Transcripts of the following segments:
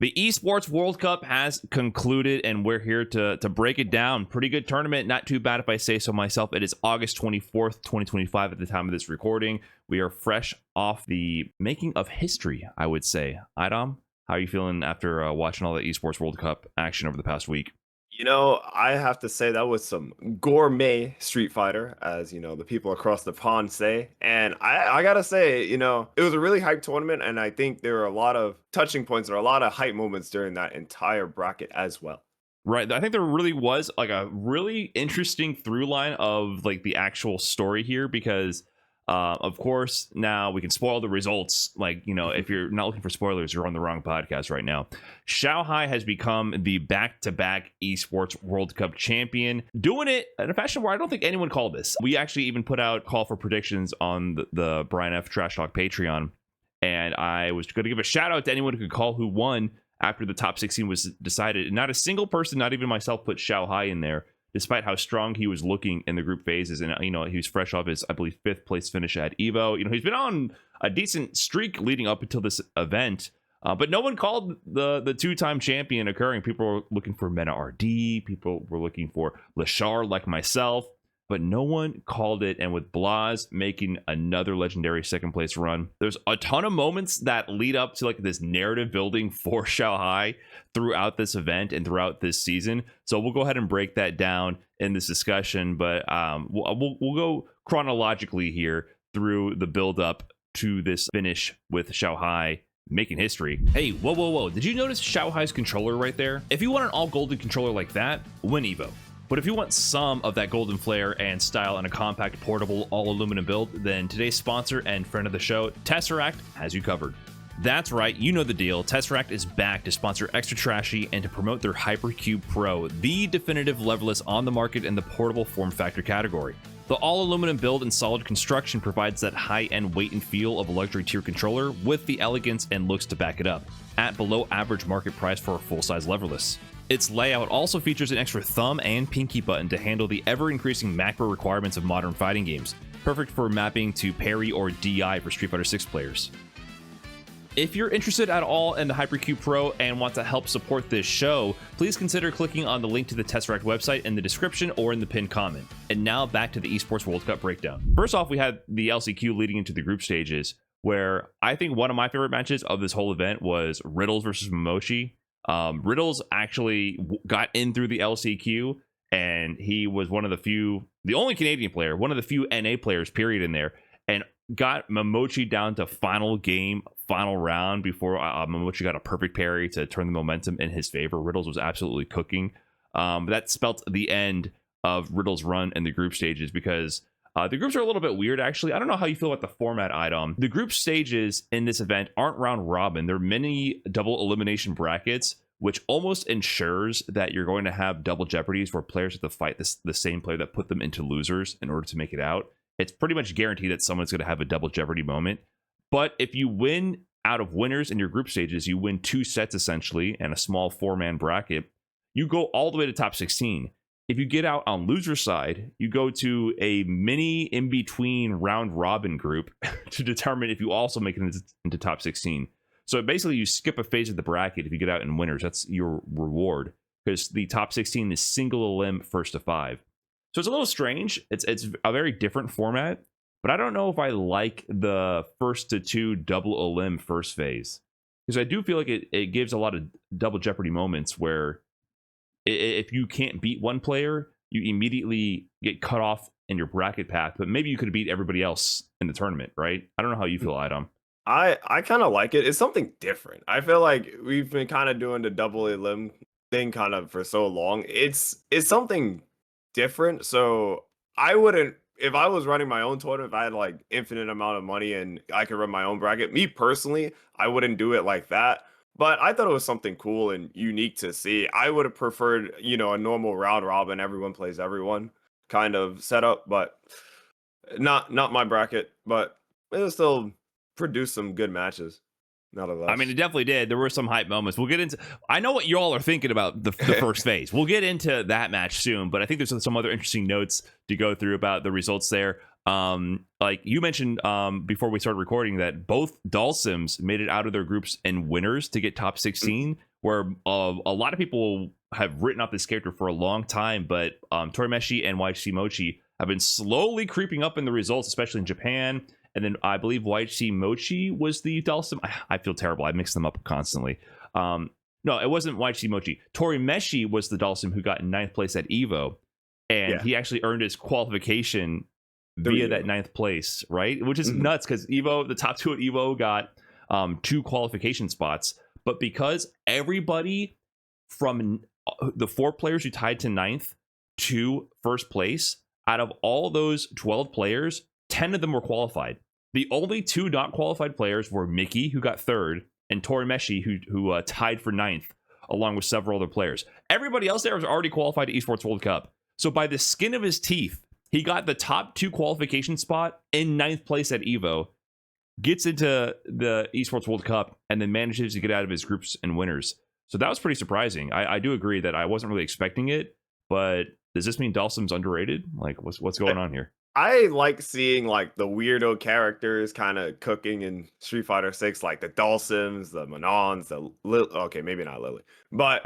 The Esports World Cup has concluded, and we're here to break it down. Pretty good tournament. Not too bad if I say so myself. It is August 24th, 2025 at the time of this recording. We are fresh off the making of history, I would say. Idom, how are you feeling after watching all the Esports World Cup action over the past week? You know, I have to say that was some gourmet Street Fighter, as you know, the people across the pond say. And I gotta say, it was a really hyped tournament, and I think there were a lot of touching points or a lot of hype moments during that entire bracket as well. Right. I think there really was like a really interesting through line of like the actual story here because of course now we can spoil the results. Like, if you're not looking for spoilers, you're on the wrong podcast right now. Xiaohai has become the back-to-back Esports World Cup champion, doing it in a fashion where I don't think anyone called this. We actually even put out call for predictions on the Brian F. Trash Talk Patreon, and I was going to give a shout out to anyone who could call who won after the top 16 was decided. Not a single person, not even myself, put Xiaohai in there, despite how strong he was looking in the group phases. And, he was fresh off his, I believe, 5th place finish at EVO. He's been on a decent streak leading up until this event. But no one called the two-time champion occurring. People were looking for Meta RD. People were looking for Leshar, like myself. But no one called it. And with Blaz making another legendary second place run, there's a ton of moments that lead up to like this narrative building for Xiaohai throughout this event and throughout this season. So we'll go ahead and break that down in this discussion. But we'll go chronologically here through the build up to this finish with Xiaohai making history. Hey, whoa. Did you notice Xiaohai's controller right there? If you want an all golden controller like that, win EVO. But if you want some of that golden flair and style in a compact, portable, all-aluminum build, then today's sponsor and friend of the show, Tesseract, has you covered. That's right, you know the deal. Tesseract is back to sponsor Extra Trashy and to promote their Hypercube Pro, the definitive leverless on the market in the portable form factor category. The all-aluminum build and solid construction provides that high-end weight and feel of a luxury tier controller with the elegance and looks to back it up, at below average market price for a full-size leverless. Its layout also features an extra thumb and pinky button to handle the ever-increasing macro requirements of modern fighting games, perfect for mapping to parry or DI for Street Fighter 6 players. If you're interested at all in the Hypercube Pro and want to help support this show, please consider clicking on the link to the Tesseract website in the description or in the pinned comment. And now back to the Esports World Cup breakdown. First off, we had the LCQ leading into the group stages, where I think one of my favorite matches of this whole event was Riddles versus Momochi. Riddles actually got in through the LCQ, and he was the only Canadian player, one of the few NA players, period, in there, and got Momochi down to final round before Momochi got a perfect parry to turn the momentum in his favor. Riddles was absolutely cooking. That spelt the end of Riddles' run in the group stages because the groups are a little bit weird, actually. I don't know how you feel about the format, Idom. The group stages in this event aren't round robin. There are many double elimination brackets, which almost ensures that you're going to have double jeopardies where players have to fight the same player that put them into losers in order to make it out. It's pretty much guaranteed that someone's going to have a double jeopardy moment. But if you win out of winners in your group stages, you win 2 sets essentially and a small 4-man bracket, you go all the way to top 16. If you get out on loser side, you go to a mini in-between round robin group to determine if you also make it into top 16. So basically you skip a phase of the bracket if you get out in winners. That's your reward because the top 16 is single elim first to 5. So it's a little strange. It's a very different format, but I don't know if I like the first to 2 double elim first phase because I do feel like it gives a lot of double jeopardy moments where if you can't beat one player, you immediately get cut off in your bracket path, but maybe you could beat everybody else in the tournament, right? I don't know how you feel, Idom. I kind of like it. It's something different. I feel like we've been kind of doing the double elim thing kind of for so long. It's something different. So I wouldn't, if I was running my own tournament, if I had like infinite amount of money and I could run my own bracket, me personally, I wouldn't do it like that. But I thought it was something cool and unique to see. I would have preferred, a normal round robin, everyone plays everyone kind of setup, but not my bracket. But it'll still produce some good matches. nonetheless. I mean, it definitely did. There were some hype moments. We'll get into. I know what y'all are thinking about the first phase. We'll get into that match soon, but I think there's some other interesting notes to go through about the results there. Like you mentioned before we started recording, that both Dalsims made it out of their groups and winners to get top 16, where a lot of people have written off this character for a long time, but Torimeshi and YHC Mochi have been slowly creeping up in the results, especially in Japan. And then I believe YHC Mochi was the Dalsim. I feel terrible. I mix them up constantly. No, it wasn't YHC Mochi. Torimeshi was the Dalsim who got in 9th place at EVO. And he actually earned his qualification via that 9th place, right? Which is nuts because EVO, the top 2 at EVO got 2 qualification spots. But because everybody from the 4 players who tied to 9th to 1st place, out of all those 12 players, 10 of them were qualified. The only 2 not qualified players were Mickey, who got 3rd, and Torimeshi, who tied for 9th, along with several other players. Everybody else there was already qualified to Esports World Cup. So by the skin of his teeth, he got the top 2 qualification spot in 9th place at EVO, gets into the Esports World Cup, and then manages to get out of his groups and winners. So that was pretty surprising. I do agree that I wasn't really expecting it, but does this mean Dalsim's underrated? Like, what's going on here? I like seeing like the weirdo characters kind of cooking in Street Fighter 6, like the Dalsims, the Manons, okay, maybe not Lily, but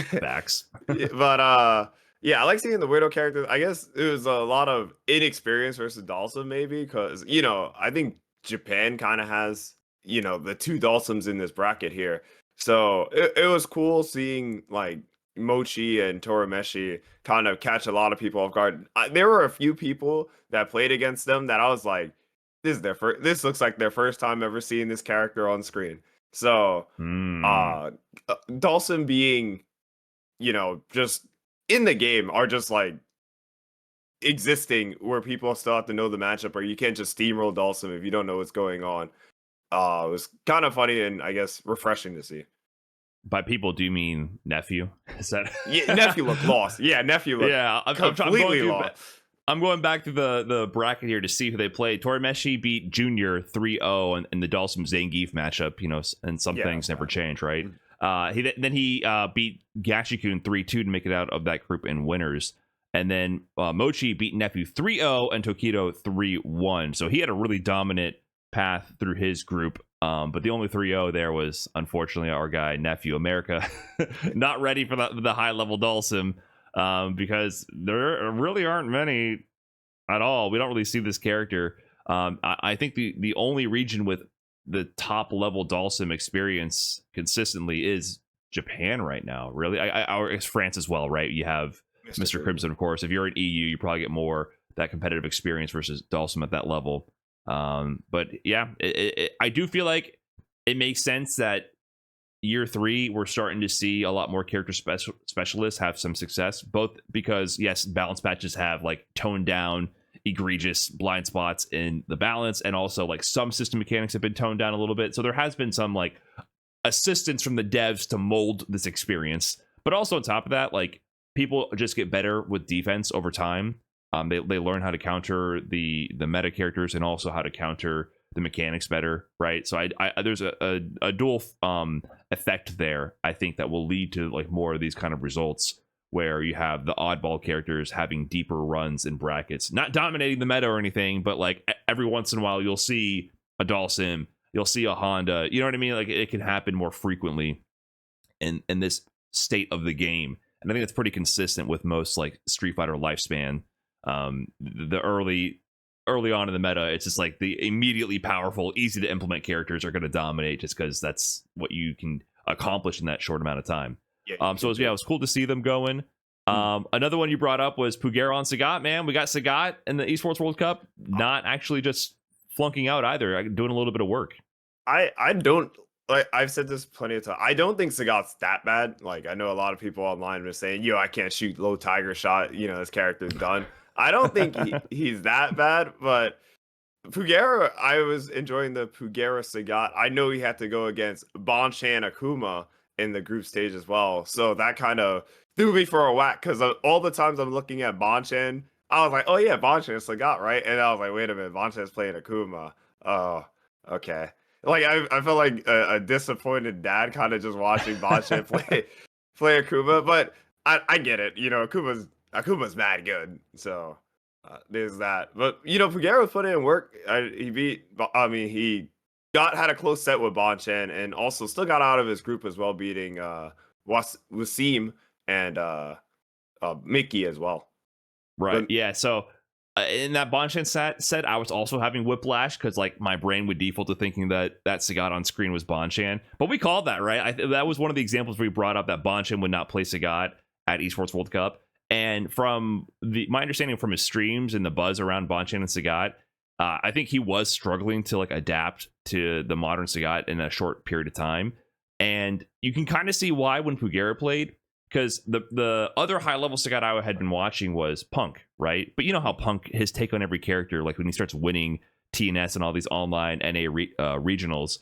Facts. but yeah, I like seeing the weirdo characters. I guess it was a lot of inexperience versus Dalsim, maybe because I think Japan kind of has the 2 Dalsims in this bracket here, so it was cool seeing like Mochi and Torimeshi kind of catch a lot of people off guard. There were a few people that played against them that I was like, this looks like their first time ever seeing this character on screen. So Dalsim being just in the game are just like existing where people still have to know the matchup, or you can't just steamroll Dalsim if you don't know what's going on. It was kind of funny and I guess refreshing to see. By people, do you mean nephew? Is that nephew looked lost? Yeah, nephew looked completely lost. I'm going back to the bracket here to see who they played. Torimeshi beat Junior 3-0 in the Dalsim Zangief matchup, and some things never change, right? He beat Gashikun 3-2 to make it out of that group in winners. And then Mochi beat Nephew 3-0 and Tokido 3-1. So he had a really dominant path through his group. But the only 3-0 there was, unfortunately, our guy Nephew America, not ready for the high level Dalsim, because there really aren't many at all. We don't really see this character. I think the only region with the top level Dalsim experience consistently is Japan right now. Really, it's France as well, right? You have Mr. Crimson, of course. If you're in EU, you probably get more that competitive experience versus Dalsim at that level. But yeah, I do feel like it makes sense that year 3 we're starting to see a lot more character specialists have some success, both because yes, balance patches have like toned down egregious blind spots in the balance, and also like some system mechanics have been toned down a little bit, so there has been some like assistance from the devs to mold this experience. But also on top of that, like, people just get better with defense over time. They learn how to counter the meta characters and also how to counter the mechanics better, right? So I there's a dual effect there, I think, that will lead to like more of these kind of results where you have the oddball characters having deeper runs in brackets, not dominating the meta or anything, but like every once in a while you'll see a Dalsim, you'll see a Honda, you know what I mean? Like, it can happen more frequently in this state of the game, and I think that's pretty consistent with most like Street Fighter lifespan. The early on in the meta, it's just like the immediately powerful, easy to implement characters are going to dominate just because that's what you can accomplish in that short amount of time. So it was cool to see them going. Another one you brought up was Pugera on Sagat. Man, we got Sagat in the Esports World Cup, not actually just flunking out either, doing a little bit of work. I don't, like, I've said this plenty of times, I don't think Sagat's that bad. Like, I know a lot of people online are saying, yo, I can't shoot low tiger shot, this character's done. I don't think he's that bad, but Pugera, I was enjoying the Pugera Sagat. I know he had to go against Bonchan Akuma in the group stage as well, so that kind of threw me for a whack, because all the times I'm looking at Bonchan, I was like, oh yeah, Bonchan Sagat, right? And I was like, wait a minute, Bonchan's playing Akuma. Oh, okay. Like I felt like a disappointed dad kind of just watching Bachan play Akuma, but I get it. You know, Akuma's mad good, so there's that. But you know, Pugera put in work. He beat. I mean, he had a close set with Bachan, and also still got out of his group as well, beating Wasim and Mickey as well. Right. But Yeah. So in that Bonchan set, I was also having whiplash because like my brain would default to thinking that Sagat on screen was Bonchan. But we called that, right? That was one of the examples we brought up that Bonchan would not play Sagat at Esports World Cup. And from my understanding from his streams and the buzz around Bonchan and Sagat, I think he was struggling to like adapt to the modern Sagat in a short period of time. And you can kind of see why when Pugera played, because the other high level Sagat I had been watching was Punk, right? But you know how Punk, his take on every character, like when he starts winning TNS and all these online NA regionals,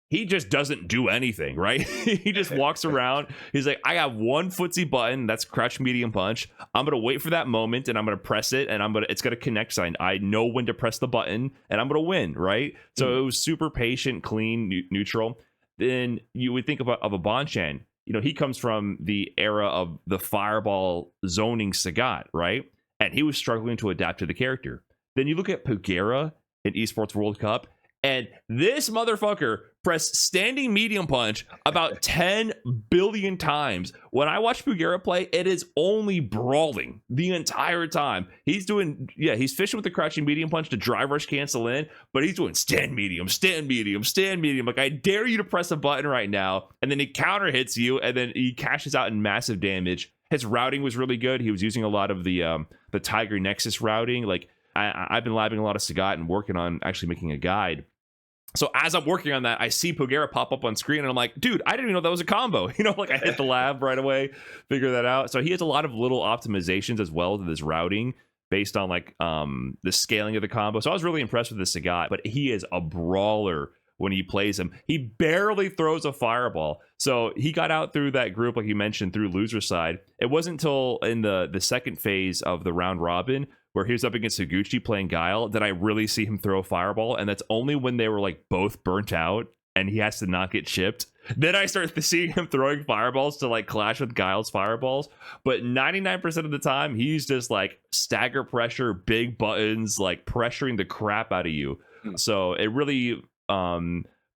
he just doesn't do anything, right? He just walks around. He's like, I got one footsie button, that's crouch medium punch. I'm gonna wait for that moment and I'm gonna press it and it's gonna connect sign. I know when to press the button and I'm gonna win, right? So it was super patient, clean, neutral. Then you would think of a Bonchan. You know, he comes from the era of the fireball zoning Sagat, right? And he was struggling to adapt to the character. Then you look at Pugera in Esports World Cup, and this motherfucker pressed standing medium punch about 10 billion times. When I watch Pugera play, it is only brawling the entire time. He's fishing with the crouching medium punch to drive rush cancel in, but he's doing stand medium, stand medium, stand medium. Like, I dare you to press a button right now. And then he counter hits you, and then he cashes out in massive damage. His routing was really good. He was using a lot of the Tiger Nexus routing. Like, I've been labbing a lot of Sagat and working on actually making a guide. So as I'm working on that, I see Pugera pop up on screen, and I'm like, dude, I didn't even know that was a combo. You know, like I hit the lab right away, figure that out. So he has a lot of little optimizations as well to this routing based on like the scaling of the combo. So I was really impressed with the Sagat, but he is a brawler when he plays him. He barely throws a fireball. So he got out through that group, like you mentioned, through loser side. It wasn't until in the second phase of the round robin where he was up against Higuchi playing Guile that I really see him throw a fireball. And that's only when they were like both burnt out and he has to not get chipped. Then I start seeing him throwing fireballs to like clash with Guile's fireballs. But 99% of the time, he's just like stagger pressure, big buttons, like pressuring the crap out of you. So it really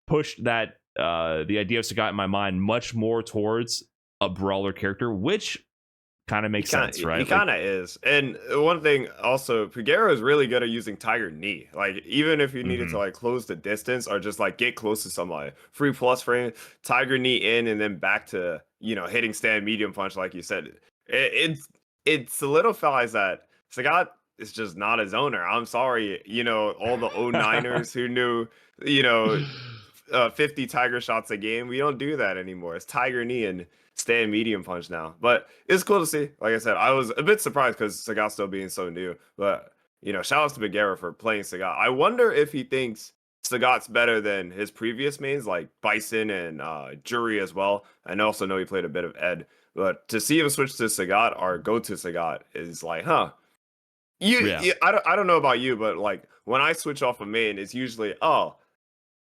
pushed that the idea of Sagat in my mind much more towards a brawler character, which kind of makes sense, right? He kind of is. And one thing also, Pugera is really good at using Tiger Knee. Like, even if you needed to like close the distance or just like get close to some like free plus frame, Tiger Knee in and then back to, you know, hitting stand medium punch, like you said. It solidifies that Sagat is just not his owner. I'm sorry, you know, all the 09ers who knew, you know, 50 Tiger shots a game. We don't do that anymore. It's Tiger Knee and stand medium punch now. But it's cool to see. Like I said, I was a bit surprised because Sagat still being so new. But, you know, shout out to Pugera for playing Sagat. I wonder if he thinks Sagat's better than his previous mains like Bison and Jury as well. I also know he played a bit of Ed. But to see him switch to Sagat or go to Sagat is like, huh. I don't know about you, but like when I switch off a main, it's usually, oh,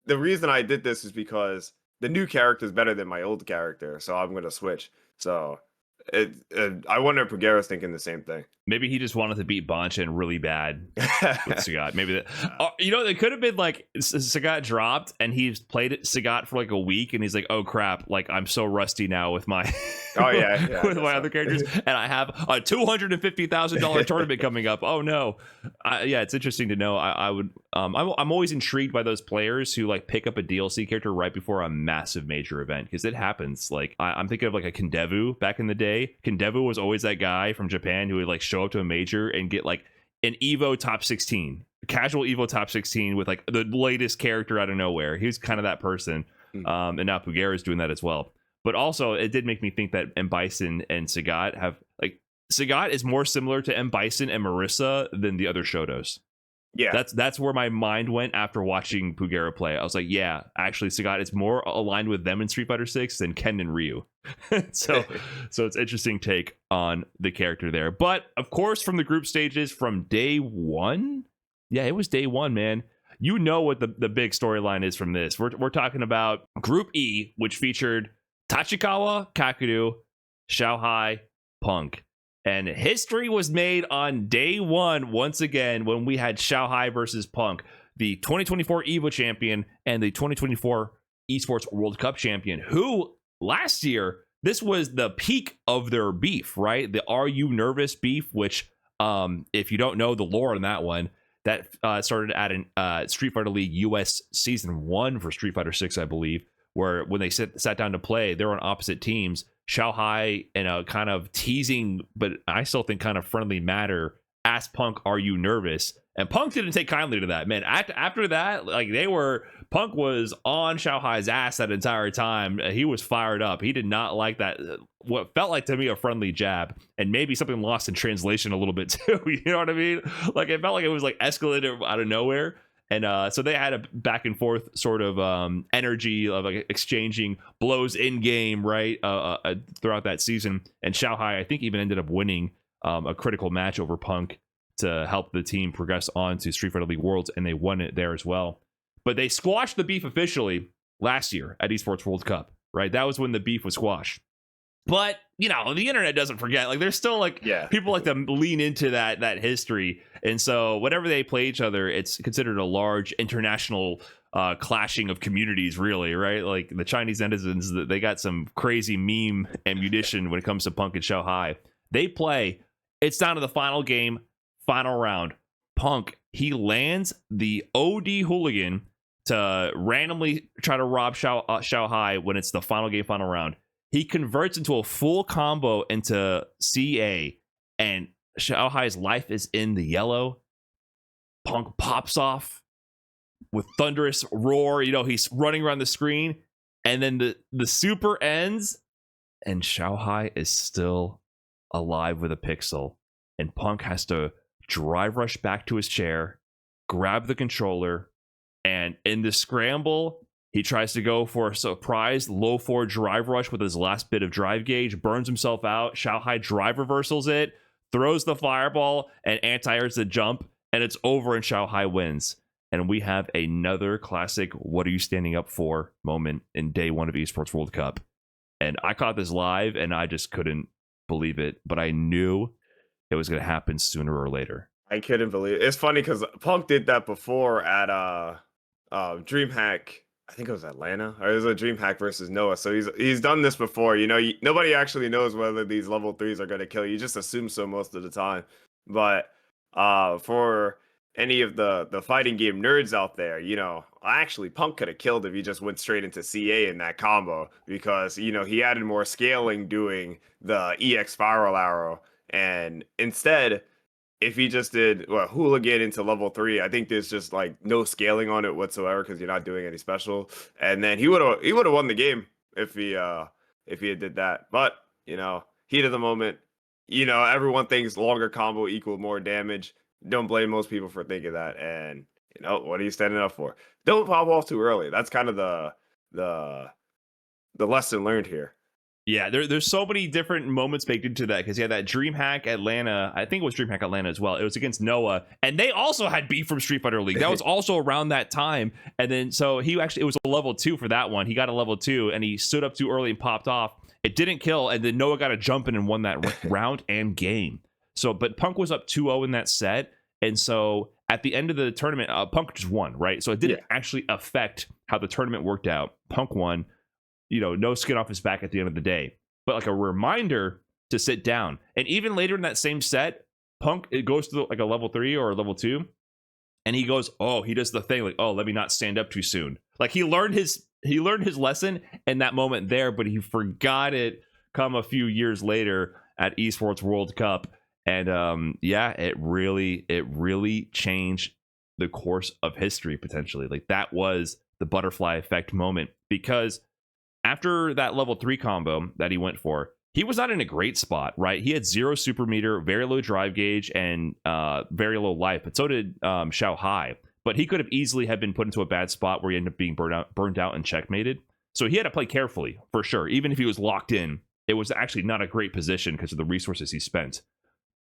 the reason I did this is because the new character is better than my old character, so I'm gonna switch. So I wonder if Pugera's thinking the same thing. Maybe he just wanted to beat Bonchan really bad with Sagat. Maybe that, you know, it could have been like Sagat dropped and he's played it Sagat for like a week and he's like, oh crap, like I'm so rusty now with my with my other characters, and I have a $250,000 tournament coming up. Oh no, yeah, it's interesting to know. I'm always intrigued by those players who like pick up a DLC character right before a massive major event, because it happens. Like I'm thinking of like a Kendevu back in the day. Kendevu was always that guy from Japan who would like show up to a major and get like an Evo top 16, casual Evo top 16 with like the latest character out of nowhere. He was kind of that person. And now Pugera is doing that as well. But also it did make me think that M. Bison and Sagat have like, Sagat is more similar to M. Bison and Marissa than the other Shotos. Yeah, that's where my mind went after watching Pugera play. I was like, yeah, actually, Sagat is more aligned with them in Street Fighter 6 than Ken and Ryu. so it's interesting take on the character there. But of course, from the group stages from day one, yeah, it was day one, man. you know what the big storyline is from this. We're talking about Group E, which featured Tachikawa, Kakeru, Xiaohai, Punk. And history was made on day one once again when we had Xiaohai versus Punk, the 2024 EVO champion and the 2024 Esports World Cup champion, who last year, this was the peak of their beef, right? The Are You Nervous beef, which if you don't know the lore on that one, that started at an Street Fighter League US Season 1 for Street Fighter 6, I believe, where when they sat down to play, they were on opposite teams. Xiaohai, in a kind of teasing, but I still think kind of friendly manner, asked Punk, "Are you nervous?" And Punk didn't take kindly to that, man. After that, like Punk was on Xiaohai's ass that entire time. He was fired up. He did not like that. What felt like to me a friendly jab, and maybe something lost in translation a little bit too. You know what I mean? Like it felt like it was like escalated out of nowhere. And so they had a back and forth sort of energy of like exchanging blows in game, right, throughout that season. And Xiaohai, I think, even ended up winning a critical match over Punk to help the team progress on to Street Fighter League Worlds, and they won it there as well. But they squashed the beef officially last year at Esports World Cup, right? That was when the beef was squashed. But, you know, the internet doesn't forget. Like, there's still, like, people like to lean into that history. And so whenever they play each other, it's considered a large international clashing of communities, really, right? Like, the Chinese netizens, they got some crazy meme ammunition when it comes to Punk and Xiaohai. They play. It's down to the final game, final round. Punk, he lands the OD hooligan to randomly try to rob Xiaohai when it's the final game, final round. He converts into a full combo into CA, and Xiaohai's life is in the yellow. Punk pops off with thunderous roar. You know, he's running around the screen, and then the super ends, and Xiaohai is still alive with a pixel, and Punk has to drive rush back to his chair, grab the controller, and in the scramble, he tries to go for a surprise low forward drive rush with his last bit of drive gauge, burns himself out. Xiaohai drive reversals it, throws the fireball, and anti-airs the jump, and it's over, and Xiaohai wins. And we have another classic "What are you standing up for?" moment in day one of Esports World Cup. And I caught this live, and I just couldn't believe it, but I knew it was going to happen sooner or later. I couldn't believe it. It's funny because Punk did that before at DreamHack. I think it was Atlanta, or it was a DreamHack versus Noah. So he's done this before. You know, nobody actually knows whether these level 3s are going to kill you. You just assume so most of the time. But for any of the fighting game nerds out there, you know, actually Punk could have killed if he just went straight into CA in that combo, because, you know, he added more scaling doing the EX spiral arrow. And instead, if he just did hooligan into level 3, I think there's just like no scaling on it whatsoever because you're not doing any special. And then he would have won the game if he had did that. But, you know, heat of the moment. You know, everyone thinks longer combo equal more damage. Don't blame most people for thinking that. And, you know, what are you standing up for? Don't pop off too early. That's kind of the lesson learned here. Yeah, there's so many different moments baked into that, because that DreamHack Atlanta, I think it was DreamHack Atlanta as well. It was against Noah, and they also had beef from Street Fighter League. That was also around that time. And then so it was a level 2 for that one. He got a level 2, and he stood up too early and popped off. It didn't kill, and then Noah got a jump in and won that round and game. So, but Punk was up 2-0 in that set, and so at the end of the tournament, Punk just won, right? So it didn't actually affect how the tournament worked out. Punk won. You know, no skin off his back at the end of the day, but like a reminder to sit down. And even later in that same set, Punk, it goes to like a level 3 or a level 2, and he goes, he does the thing like, let me not stand up too soon. Like he learned his lesson in that moment there, but he forgot it come a few years later at Esports World Cup. And it really changed the course of history potentially. Like that was the butterfly effect moment, because after that level 3 combo that he went for, he was not in a great spot, right? He had 0 super meter, very low drive gauge, and very low life, but so did Xiaohai. But he could have easily have been put into a bad spot where he ended up being burned out and checkmated. So he had to play carefully, for sure. Even if he was locked in, it was actually not a great position because of the resources he spent.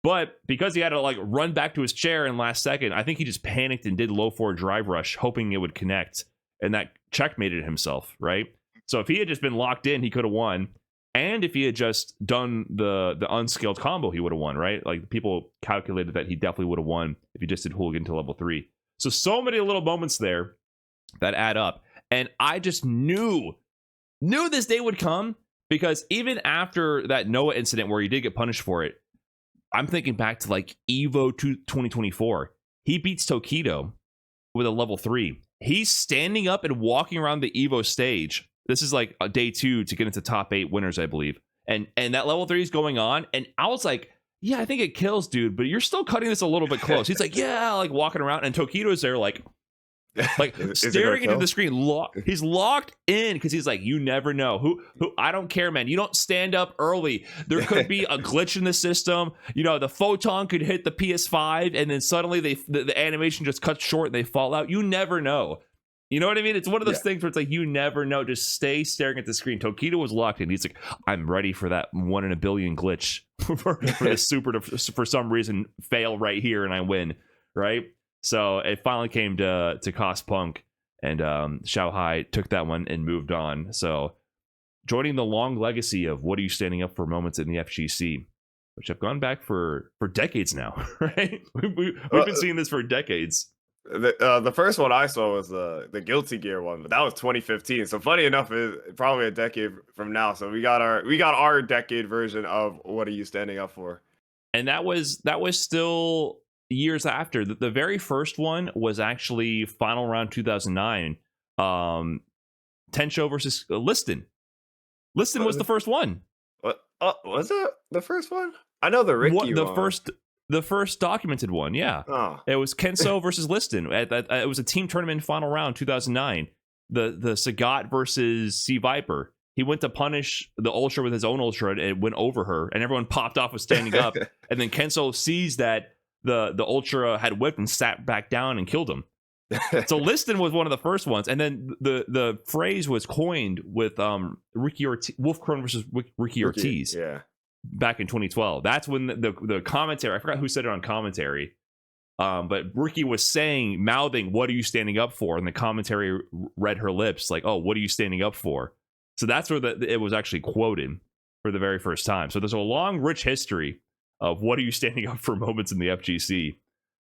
But because he had to like run back to his chair in last second, I think he just panicked and did low forward drive rush, hoping it would connect, and that checkmated himself, right? So if he had just been locked in, he could have won. And if he had just done the unskilled combo, he would have won, right? Like people calculated that he definitely would have won if he just did hooligan to level 3. So many little moments there that add up. And I just knew this day would come, because even after that Noah incident where he did get punished for it, I'm thinking back to like Evo 2024. He beats Tokido with a level 3. He's standing up and walking around the Evo stage. This is like a day 2 to get into top 8 winners, I believe. And that level 3 is going on. And I was like, yeah, I think it kills, dude, but you're still cutting this a little bit close. He's like, yeah, like walking around. And Tokido's there like staring into the screen. He's locked in because he's like, you never know. Who I don't care, man. You don't stand up early. There could be a glitch in the system. You know, the photon could hit the PS5 and then suddenly the animation just cuts short and they fall out. You never know. You know what I mean? It's one of those things where it's like, you never know. Just stay staring at the screen. Tokido was locked in. He's like, I'm ready for that 1 in a billion glitch for the super to, for some reason, fail right here and I win, right? So it finally came to cost Punk, and Xiaohai took that one and moved on. So joining the long legacy of what are you standing up for moments in the FGC, which have gone back for decades now, right? We've been seeing this for decades. The first one I saw was the Guilty Gear one, but that was 2015. So funny enough, it's probably a decade from now. So we got our decade version of what are you standing up for? And that was still years after. The very first one was actually final round 2009. Tensho versus Liston. Liston was the first one. What? Was it the first one? I know the Ricky one. The first documented one, yeah. Oh. It was Kenso versus Liston. It was a team tournament final round 2009. The Sagat versus C Viper. He went to punish the Ultra with his own Ultra and it went over her, and everyone popped off with standing up. And then Kenso sees that the Ultra had whipped and sat back down and killed him. So Liston was one of the first ones, and then the phrase was coined with Ricky Ortiz, Wolf Crone versus Ricky Ortiz. Yeah. Back in 2012. That's when the commentary, I forgot who said it on commentary, but Ricky was mouthing, what are you standing up for? And the commentary read her lips like, oh, what are you standing up for? So that's where it was actually quoted for the very first time. So there's a long, rich history of what are you standing up for moments in the FGC.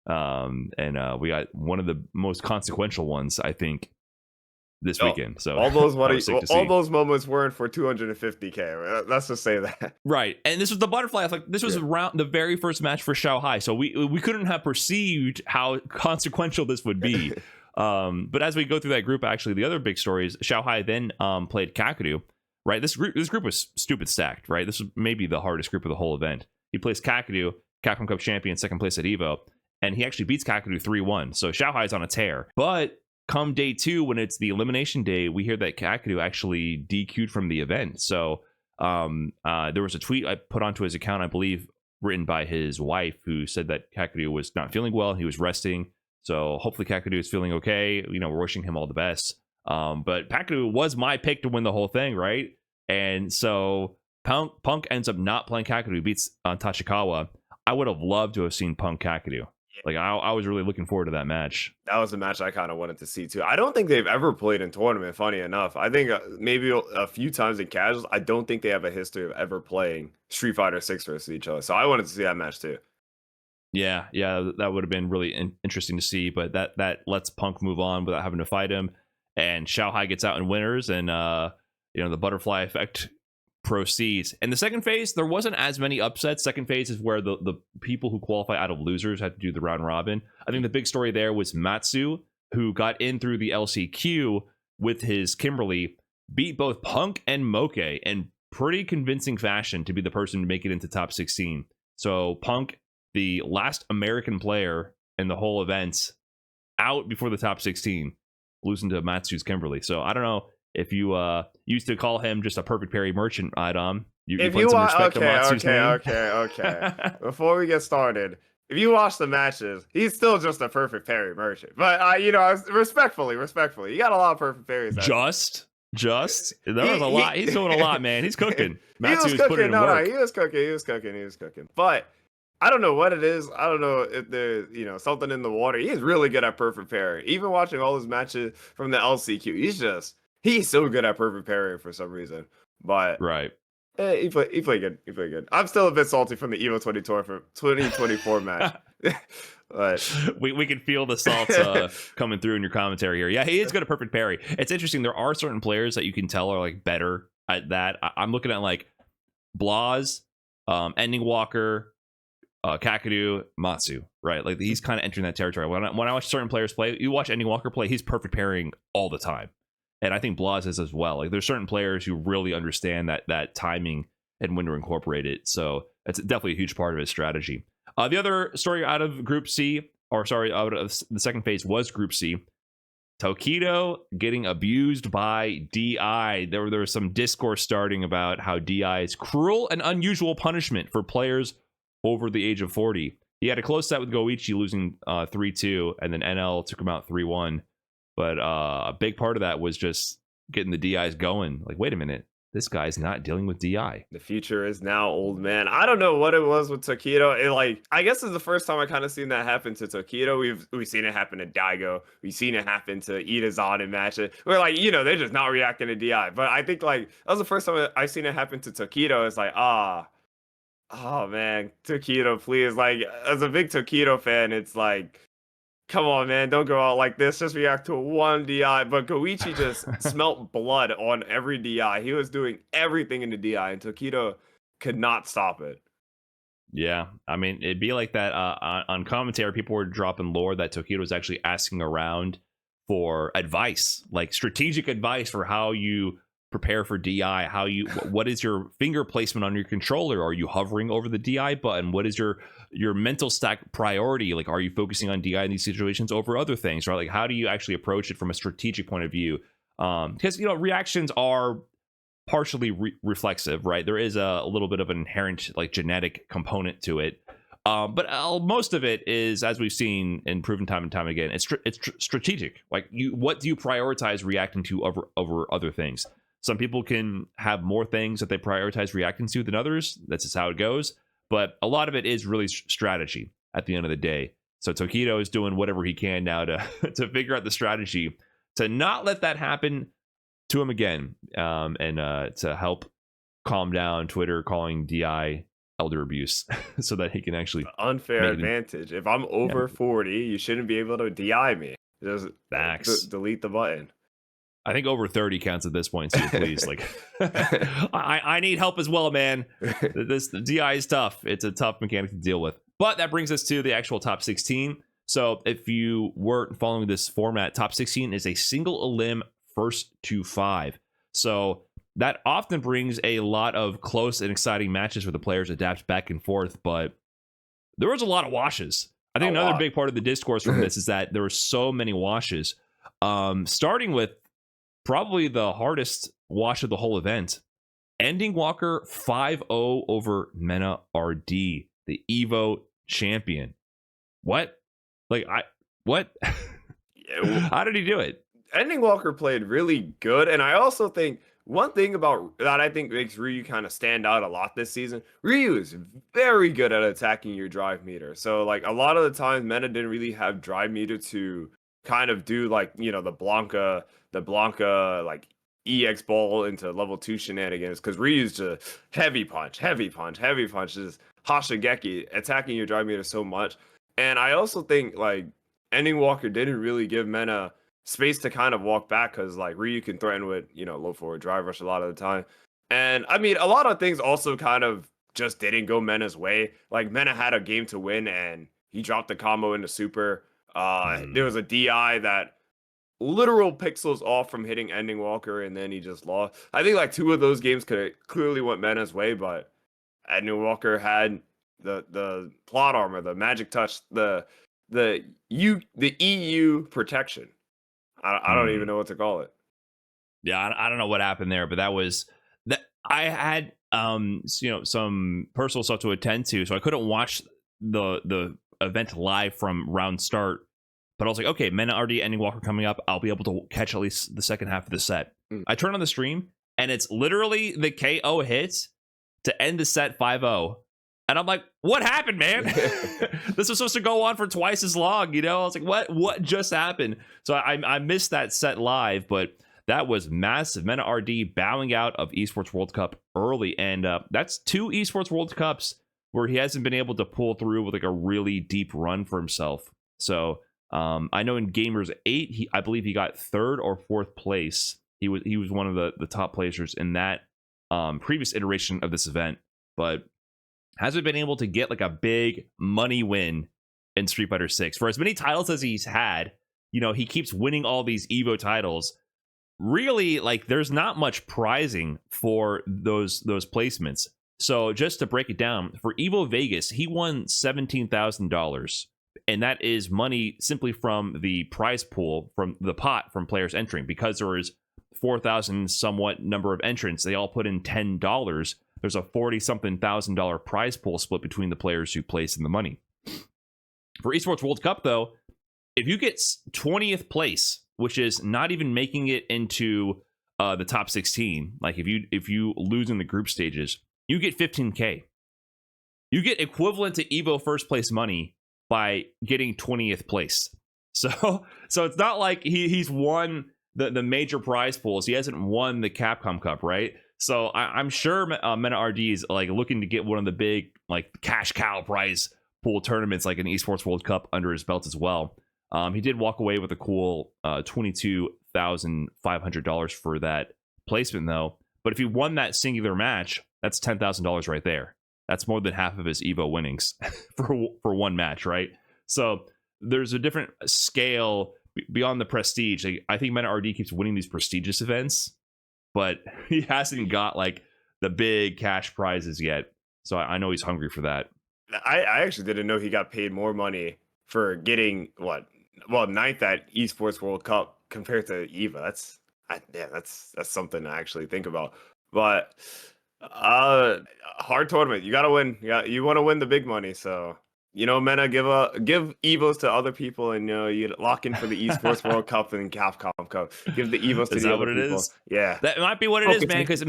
And we got one of the most consequential ones, I think, this weekend. So all those those moments weren't for 250k. Let's just say that. Right. And this was the butterfly effect. This was around the very first match for Xiaohai. So we couldn't have perceived how consequential this would be. But as we go through that group, actually, the other big story is Xiaohai then played Kakeru. Right. This group was stupid stacked. Right. This was maybe the hardest group of the whole event. He plays Kakeru, Capcom Cup champion, second place at Evo, and he actually beats Kakeru 3-1. So Xiaohai's on a tear. But come day 2, when it's the elimination day, we hear that Kakeru actually DQ'd from the event. So there was a tweet I put onto his account, I believe, written by his wife, who said that Kakeru was not feeling well. He was resting. So hopefully Kakeru is feeling okay. You know, we're wishing him all the best. But Kakeru was my pick to win the whole thing, right? And so Punk ends up not playing Kakeru, beats Tachikawa. I would have loved to have seen Punk Kakeru. Like, I was really looking forward to that match. That was a match I kind of wanted to see too. I don't think they've ever played in tournament, funny enough. I think maybe a few times in casuals. I don't think they have a history of ever playing Street Fighter 6 versus each other. So I wanted to see that match too. Yeah, that would have been really interesting to see. But that lets Punk move on without having to fight him. And Xiaohai gets out in winners, and the butterfly effect proceeds. And the second phase, there wasn't as many upsets. Second phase is where the people who qualify out of losers had to do the round robin. I think the big story there was Matsu, who got in through the LCQ with his Kimberly, beat both Punk and Moke in pretty convincing fashion to be the person to make it into top 16. So Punk, the last American player in the whole event, out before the top 16, losing to Matsu's Kimberly. So I don't know if you used to call him just a perfect parry merchant, Idom. If you want, okay. Before we get started, if you watch the matches, he's still just a perfect parry merchant. But respectfully, you got a lot of perfect parries. Just there was a lot. He's doing a lot, man. He's cooking. Matsu's putting in work. He was cooking. But I don't know what it is. I don't know if there's, something in the water. He's really good at perfect parry. Even watching all his matches from the LCQ, he's so good at perfect parry for some reason. But Right. he played good. He played good. I'm still a bit salty from the Evo 2024 match. But we can feel the salt coming through in your commentary here. Yeah, he is good at perfect parry. It's interesting. There are certain players that you can tell are like better at that. I'm looking at like Blaz, Ending Walker, Kakeru, Matsu, right? Like he's kind of entering that territory. When I watch certain players play, you watch Ending Walker play, he's perfect parrying all the time. And I think Blaz is as well. Like there's certain players who really understand that timing and when to incorporate it. So that's definitely a huge part of his strategy. The other story out of Group C, or sorry, out of the second phase was Group C. Tokido getting abused by DI. There was some discourse starting about how DI is cruel and unusual punishment for players over the age of 40. He had a close set with Goichi, losing 3-2, and then NL took him out 3-1. But a big part of that was just getting the DIs going. Like, wait a minute, this guy's not dealing with DI. The future is now, old man. I don't know what it was with Tokido. I guess it's the first time I kind of seen that happen to Tokido. We've seen it happen to Daigo. We've seen it happen to Itazan in matches. We're like, they're just not reacting to DI. But I think like that was the first time I've seen it happen to Tokido. It's like, oh man, Tokido, please. Like, as a big Tokido fan, it's like, come on, man, don't go out like this. Just react to one DI. But Goichi just smelt blood on every DI. He was doing everything in the DI, and Tokido could not stop it. Yeah, I mean, it'd be like that on commentary. People were dropping lore that Tokido was actually asking around for advice, like strategic advice for how you prepare for DI. What is your finger placement on your controller? Are you hovering over the DI button? What is your mental stack priority? Like, are you focusing on DI in these situations over other things, right? Like, how do you actually approach it from a strategic point of view? Because reactions are partially reflexive, right? There is a little bit of an inherent like genetic component to it, but most of it is, as we've seen and proven time and time again, it's strategic. Like, what do you prioritize reacting to over other things? Some people can have more things that they prioritize reacting to than others. That's just how it goes. But a lot of it is really strategy at the end of the day. So Tokido is doing whatever he can now to figure out the strategy to not let that happen to him again, and to help calm down Twitter calling DI elder abuse so that he can actually unfair advantage. If I'm over 40, you shouldn't be able to DI me. Just delete the button. I think over 30 counts at this point too, please. Like, I need help as well, man. The DI is tough. It's a tough mechanic to deal with. But that brings us to the actual top 16. So if you weren't following this format, top 16 is a single elim first to 5. So that often brings a lot of close and exciting matches where the players adapt back and forth. But there was a lot of washes. I think another big part of the discourse from this is that there were so many washes. Starting with probably the hardest wash of the whole event. Ending Walker 5-0 over Mena RD, the Evo champion. What? What? How did he do it? Ending Walker played really good. And I also think one thing about that I think makes Ryu kind of stand out a lot this season, Ryu is very good at attacking your drive meter. So like a lot of the time, Mena didn't really have drive meter to kind of do like, the Blanca like EX ball into level 2 shenanigans, because Ryu's just heavy punch, just Hashigeki attacking your drive meter so much. And I also think like Ending Walker didn't really give Mena space to kind of walk back, because like Ryu can threaten with low forward drive rush a lot of the time. And I mean, a lot of things also kind of just didn't go Mena's way. Like Mena had a game to win and he dropped the combo into super. There was a DI that literal pixels off from hitting Ending Walker, and then he just lost. I think like 2 of those games could have clearly went Mena's way, but Ending Walker had the plot armor, the magic touch, the EU protection. I don't even know what to call it. Yeah, I don't know what happened there, but that was that. I had some personal stuff to attend to, so I couldn't watch the event live from round start. But I was like, okay, Mena RD Ending Walker coming up. I'll be able to catch at least the second half of the set. I turn on the stream, and it's literally the KO hit to end the set 5-0. And I'm like, what happened, man? This was supposed to go on for twice as long, you know? I was like, what just happened? So I missed that set live, but that was massive. Mena RD bowing out of Esports World Cup early, and that's 2 Esports World Cups where he hasn't been able to pull through with like a really deep run for himself. So I know in Gamers 8, I believe he got 3rd or 4th place. He was one of the top placers in that previous iteration of this event, but hasn't been able to get like a big money win in Street Fighter 6. For as many titles as he's had, you know, he keeps winning all these Evo titles. Really, like, there's not much prizing for those placements. So just to break it down, for Evo Vegas, he won $17,000. And that is money simply from the prize pool, from the pot from players entering. Because there is 4,000 somewhat number of entrants, they all put in $10. There's a $40-something thousand prize pool split between the players who place in the money. For Esports World Cup, though, if you get 20th place, which is not even making it into the top 16, like if you lose in the group stages, you get 15K. You get equivalent to Evo first place money by getting 20th place. So it's not like he's won the major prize pools. He hasn't won the Capcom Cup, right? So I'm sure Mena RD is like looking to get one of the big like cash cow prize pool tournaments, like an Esports World Cup, under his belt as well. He did walk away with a cool $22,500 for that placement, though. But if he won that singular match, that's $10,000 right there. That's more than half of his Evo winnings for one match, right? So there's a different scale beyond the prestige. Like, I think Mena RD keeps winning these prestigious events, but he hasn't got like the big cash prizes yet. So I know he's hungry for that. I actually didn't know he got paid more money for getting ninth at Esports World Cup compared to Eva. That's something to actually think about. But hard tournament. You gotta win. You want to win the big money. So, you know, Mena, give Evos to other people, and, you know, you lock in for the Esports World Cup and Capcom Cup. Give the Evos to the other people. Yeah, that might be what it is, man. Because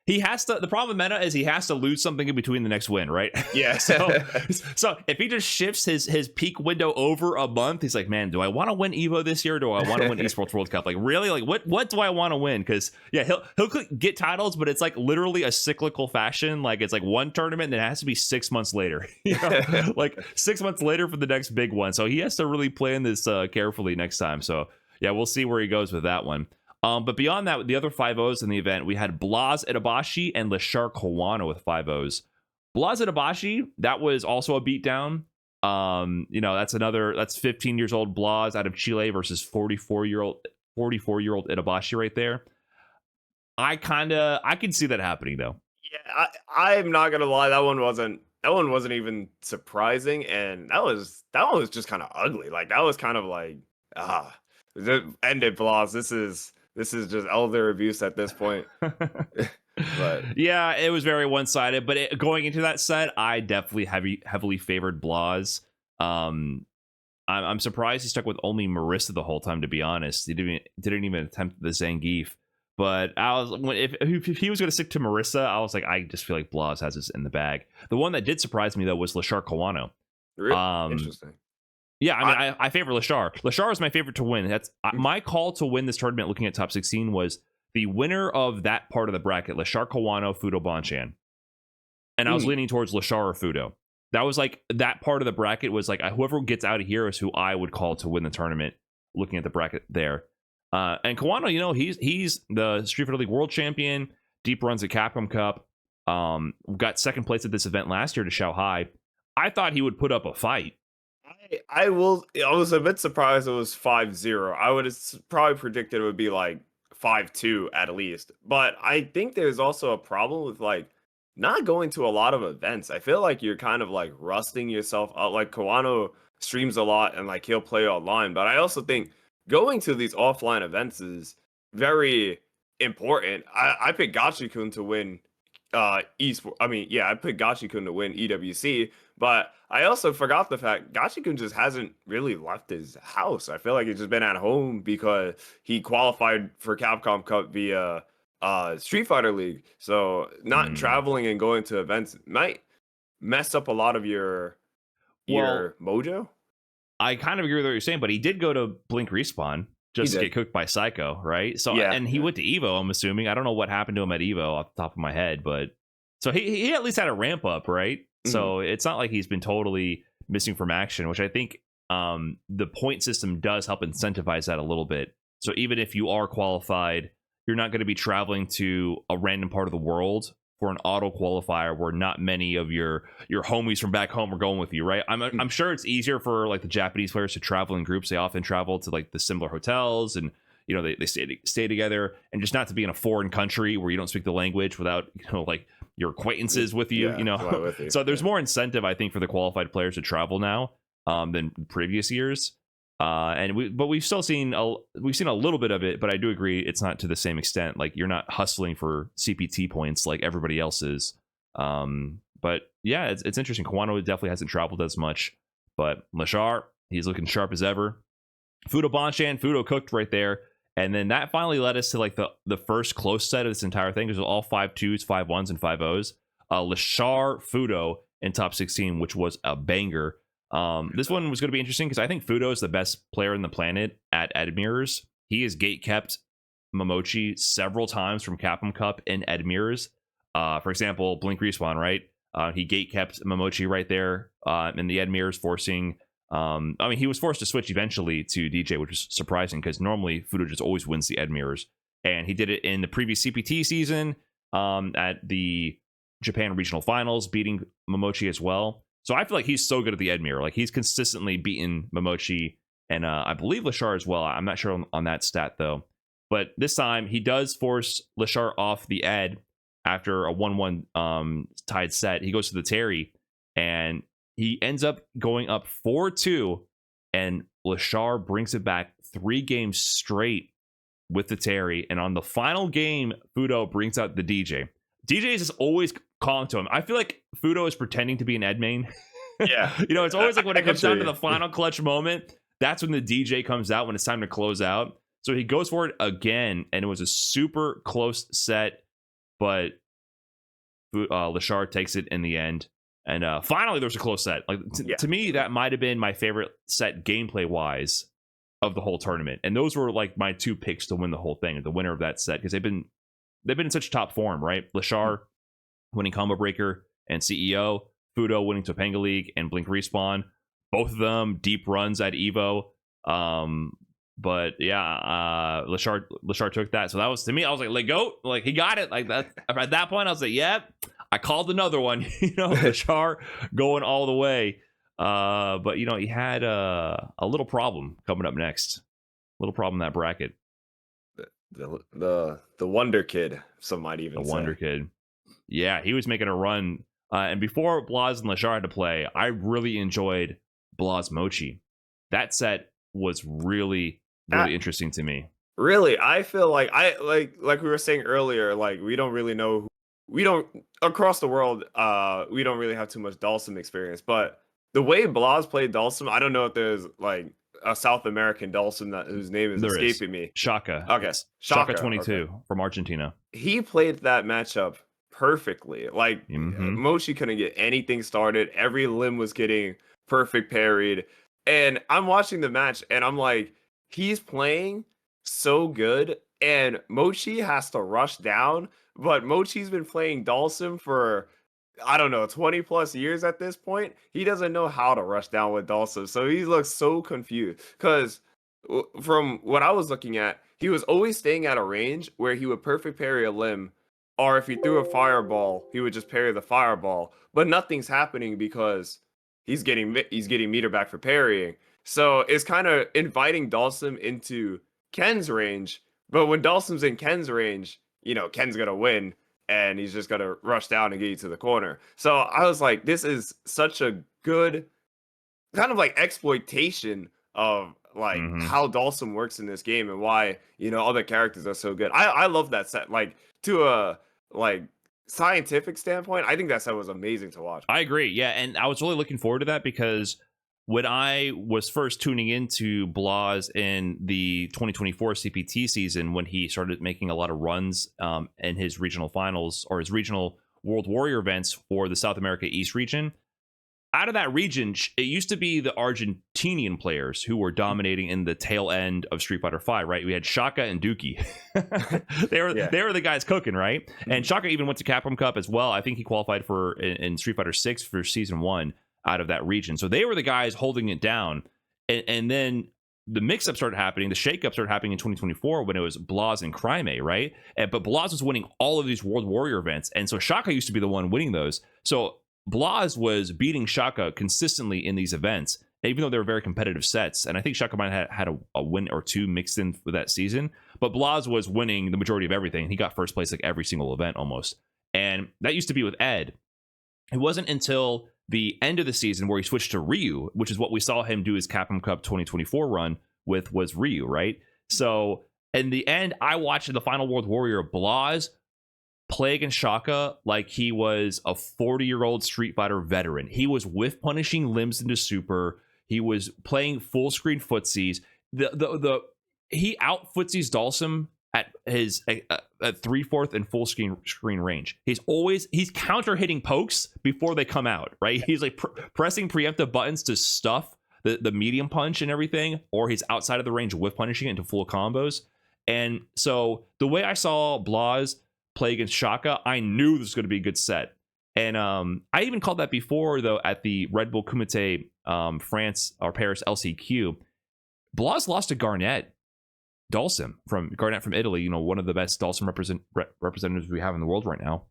he has to. The problem with Mena is he has to lose something in between the next win, right? Yeah. so if he just shifts his peak window over a month, he's like, man, do I want to win Evo this year? Or do I want to win Esports World Cup? Like, really? Like, what do I want to win? Because yeah, he'll get titles, but it's like literally a cyclical fashion. Like, it's like one tournament, and it has to be 6 months later. You know? Like 6 months later for the next big one. So he has to really plan this carefully next time. So yeah, we'll see where he goes with that one. But beyond that, the other 5-0s in the event, we had Blaz Itabashi and Leshar Kawano with 5-0s. Blaz Itabashi, that was also a beatdown. You know, that's 15 years old Blaz out of Chile versus 44-year-old Itabashi right there. I can see that happening though. Yeah, I'm not gonna lie, that one wasn't even surprising, and that one was just kind of ugly. Like, that was kind of like, end it, Blaz. This is just elder abuse at this point. But yeah, it was very one-sided. But going into that set, I definitely heavily favored Blaz. I'm surprised he stuck with only Marissa the whole time. To be honest, he didn't even attempt the Zangief. But if he was going to stick to Marissa, I was like, I just feel like Blaz has this in the bag. The one that did surprise me though was Leshar Kawano. Really? Interesting. Yeah, I mean, I favor Leshar. Leshar is my favorite to win. That's my call to win this tournament. Looking at top 16 was the winner of that part of the bracket: Leshar Kawano, Fuudo Bonchan. And I was leaning towards Leshar or Fuudo. That was like that part of the bracket was like whoever gets out of here is who I would call to win the tournament. Looking at the bracket there, and Kawano, you know, he's the Street Fighter League World Champion, deep runs at Capcom Cup. Got second place at this event last year to Xiaohai. I thought he would put up a fight. I was a bit surprised it was 5-0. I would have probably predicted it would be like 5-2 at least. But I think there's also a problem with like not going to a lot of events. I feel like you're kind of like rusting yourself out. Like, Kawano streams a lot and like he'll play online, but I also think going to these offline events is very important. I picked Gachi-kun to win esports. I mean, yeah, I picked Gachi-kun to win EWC, but I also forgot the fact Gachi-kun just hasn't really left his house. I feel like he's just been at home because he qualified for Capcom Cup via Street Fighter League. So not traveling and going to events might mess up a lot of your Well, mojo. I kind of agree with what you're saying, but he did go to Blink Respawn He just to did. get cooked by Psycho, right? So, Yeah, and he yeah. went to Evo, I'm assuming. I don't know what happened to him at Evo off the top of my head, but so he at least had a ramp up, right? So it's not like he's been totally missing from action, which I think the point system does help incentivize that a little bit. So even if you are qualified, you're not going to be traveling to a random part of the world for an auto qualifier where not many of your homies from back home are going with you, right? I'm sure it's easier for like the Japanese players to travel in groups. They often travel to like the similar hotels, and you know they stay together, and just not to be in a foreign country where you don't speak the language without, you know, like your acquaintances with you, Yeah, you know. with you. So there's more incentive, I think, for the qualified players to travel now than previous years. We've still seen a little bit of it, but I do agree it's not to the same extent. Like you're not hustling for CPT points like everybody else is. But yeah, it's interesting. Kawano definitely hasn't traveled as much, but Leshar, he's looking sharp as ever. Fuudo Banshan, Fuudo cooked right there. And then that finally led us to like the first close set of this entire thing. It was all 5-2s, 5-1s, and 5-0s. Leshar, Fuudo in top 16, which was a banger. This one was going to be interesting because I think Fuudo is the best player in the planet at Admirers. He has gate kept Momochi several times from Capcom Cup in Admirers. For example, Blink Respawn, right? He gate kept Momochi right there in the Admirers, forcing. I mean, he was forced to switch eventually to DJ, which was surprising because normally Fuudo just always wins the Admirers. And he did it in the previous CPT season at the Japan Regional Finals, beating Momochi as well. So I feel like he's so good at the Edmure. Like he's consistently beaten Momochi and I believe Leshar as well. I'm not sure on that stat though. But this time he does force Leshar off the Ed after a 1-1 tied set. He goes to the Terry and he ends up going up 4-2, and Leshar brings it back 3 games straight with the Terry. And on the final game, Fuudo brings out the DJ. DJ is just always calling to him. I feel like Fuudo is pretending to be an Ed main. Yeah. You know, it's always like when it comes down to you. the final clutch moment, that's when the DJ comes out when it's time to close out. So he goes for it again, and it was a super close set, but Leshar takes it in the end. And finally, there's a close set. Like to me, that might have been my favorite set gameplay wise of the whole tournament. And those were like my 2 picks to win the whole thing, the winner of that set, because they've been in such top form, right? Leshar winning Combo Breaker and CEO, Fuudo winning Topanga League and Blink Respawn. Both of them deep runs at Evo. But yeah, Leshar took that. So that was, to me, I was like, let go. Like he got it. Like that. At that point, I was like, yep. I called another one. You know, Leshar going all the way. But you know, he had a little problem coming up next. Little problem in that bracket. The Wonder Kid, some might even The say. Wonder Kid. Yeah, he was making a run. And before Blaz and Leshar had to play, I really enjoyed Blaz Mochi. That set was really interesting to me. Really, I feel like like we were saying earlier, like we don't really know. We don't across the world. We don't really have too much Dalsum experience, but the way Blaz played Dalsum, I don't know if there's like a South American Dalsum whose name is escaping me. Shaka. Okay, Yes. Shaka 22 okay. from Argentina. He played that matchup perfectly. Like Mochi couldn't get anything started. Every limb was getting perfect parried. And I'm watching the match and I'm like, he's playing so good. And Mochi has to rush down. But Mochi's been playing Dalsum for, I don't know, 20 plus years at this point. He doesn't know how to rush down with Dalsum. So he looks so confused. Because from what I was looking at, he was always staying at a range where he would perfect parry a limb. Or if he threw a fireball, he would just parry the fireball. But nothing's happening because he's getting meter back for parrying. So it's kind of inviting Dalsum into Ken's range. But when Dalsum's in Ken's range, you know, Ken's going to win. And he's just going to rush down and get you to the corner. So I was like, this is such a good kind of like exploitation of like how Dalsum works in this game and why, you know, other characters are so good. I love that set. Like to a like scientific standpoint, I think that set was amazing to watch. I agree. Yeah, and I was really looking forward to that because when I was first tuning into Blaz in the 2024 CPT season, when he started making a lot of runs in his regional finals or his regional World Warrior events for the South America East region. Out of that region, it used to be the Argentinian players who were dominating in the tail end of Street Fighter V, right? We had Shaka and Dookie. They were the guys cooking, right? And Shaka even went to Capcom Cup as well. I think he qualified for in Street Fighter 6 for season 1 out of that region. So they were the guys holding it down. And then the mix-up started happening. The shake-up started happening in 2024 when it was Blaz and Crimea, right? But Blaz was winning all of these World Warrior events. And so Shaka used to be the one winning those. So Blaz was beating Shaka consistently in these events, even though they were very competitive sets. And I think Shaka might have had a win or two mixed in for that season. But Blaz was winning the majority of everything. He got first place like every single event almost. And that used to be with Ed. It wasn't until the end of the season where he switched to Ryu, which is what we saw him do his Capcom Cup 2024 run with, was Ryu, right? So in the end, I watched the final World Warrior Blaz play against Shaka like he was a 40-year-old Street Fighter veteran. He was whiff punishing limbs into super. He was playing full screen footsies. He out footsies Dalsum at his at 3/4 and full screen range. He's counter hitting pokes before they come out, right? He's like pressing preemptive buttons to stuff the medium punch and everything, or he's outside of the range whiff punishing it into full combos. And so the way I saw Blaz play against Shaka, I knew this was going to be a good set. And I even called that before, though, at the Red Bull Kumite France or Paris LCQ. Blaz lost to Garnett Dalsum from Italy, you know, one of the best Dalsum representatives we have in the world right now.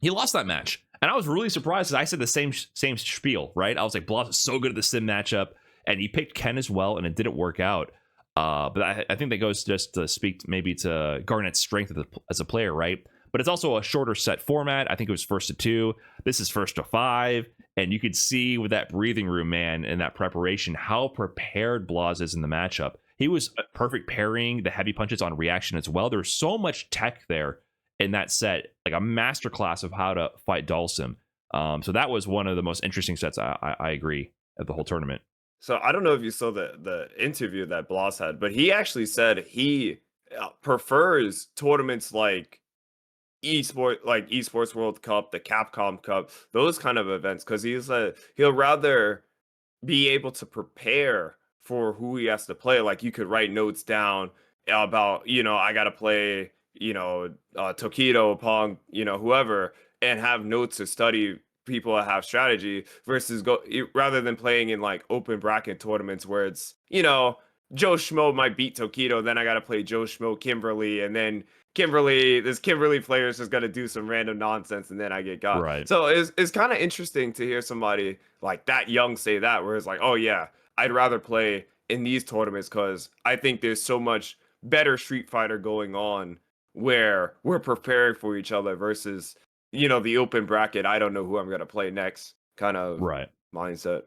He lost that match. And I was really surprised because I said the same spiel, right? I was like, Blaz is so good at the sim matchup. And he picked Ken as well, and it didn't work out. But I think that goes just to speak maybe to Garnett's strength as a player, right? But it's also a shorter set format. I think it was 1st to 2. This is 1st to 5. And you could see with that breathing room, man, and that preparation, how prepared Blaz is in the matchup. He was perfect parrying the heavy punches on reaction as well. There's so much tech there in that set, like a masterclass of how to fight Dalsum. So that was one of the most interesting sets, I agree, of the whole tournament. So I don't know if you saw the interview that Blaz had, but he actually said he prefers tournaments like Esports World Cup, the Capcom Cup, those kind of events, because he'll rather be able to prepare for who he has to play. Like you could write notes down about, you know, I got to play, you know, Tokido, Pong, you know, whoever, and have notes to study people that have strategy versus rather than playing in like open bracket tournaments where it's, you know, Joe Schmo might beat Tokido, then I got to play Joe Schmo Kimberly, and then this Kimberly player is just going to do some random nonsense and then I get got. Right. So it's kind of interesting to hear somebody like that young say that, where it's like, oh yeah, I'd rather play in these tournaments because I think there's so much better Street Fighter going on where we're preparing for each other versus, you know, the open bracket, I don't know who I'm going to play next kind of mindset.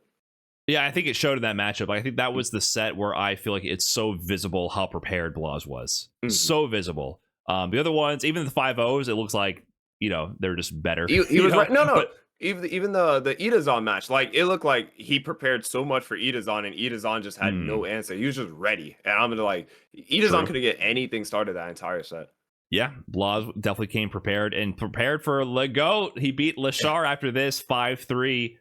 Yeah, I think it showed in that matchup. I think that was the set where I feel like it's so visible how prepared Blaz was. Mm-hmm. So visible. The other ones, even the 5-0s, it looks like, you know, they're just better. He was right. No. But even the Itazan match, like it looked like he prepared so much for Itazan, and Itazan just had no answer. He was just ready. And I'm like, Itazan couldn't get anything started that entire set. Yeah, Blaz definitely came prepared for Le Goat. He beat Leshar after this 5-3,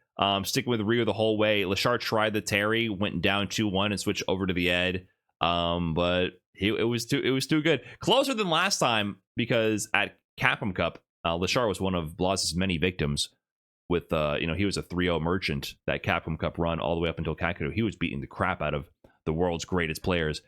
sticking with Ryu the whole way. Leshar tried the Terry, went down 2-1 and switched over to the Ed. But it was too good. Closer than last time because at Capcom Cup, Leshar was one of Blaz's many victims. With he was a 3-0 merchant that Capcom Cup run all the way up until Kakeru. He was beating the crap out of the world's greatest players.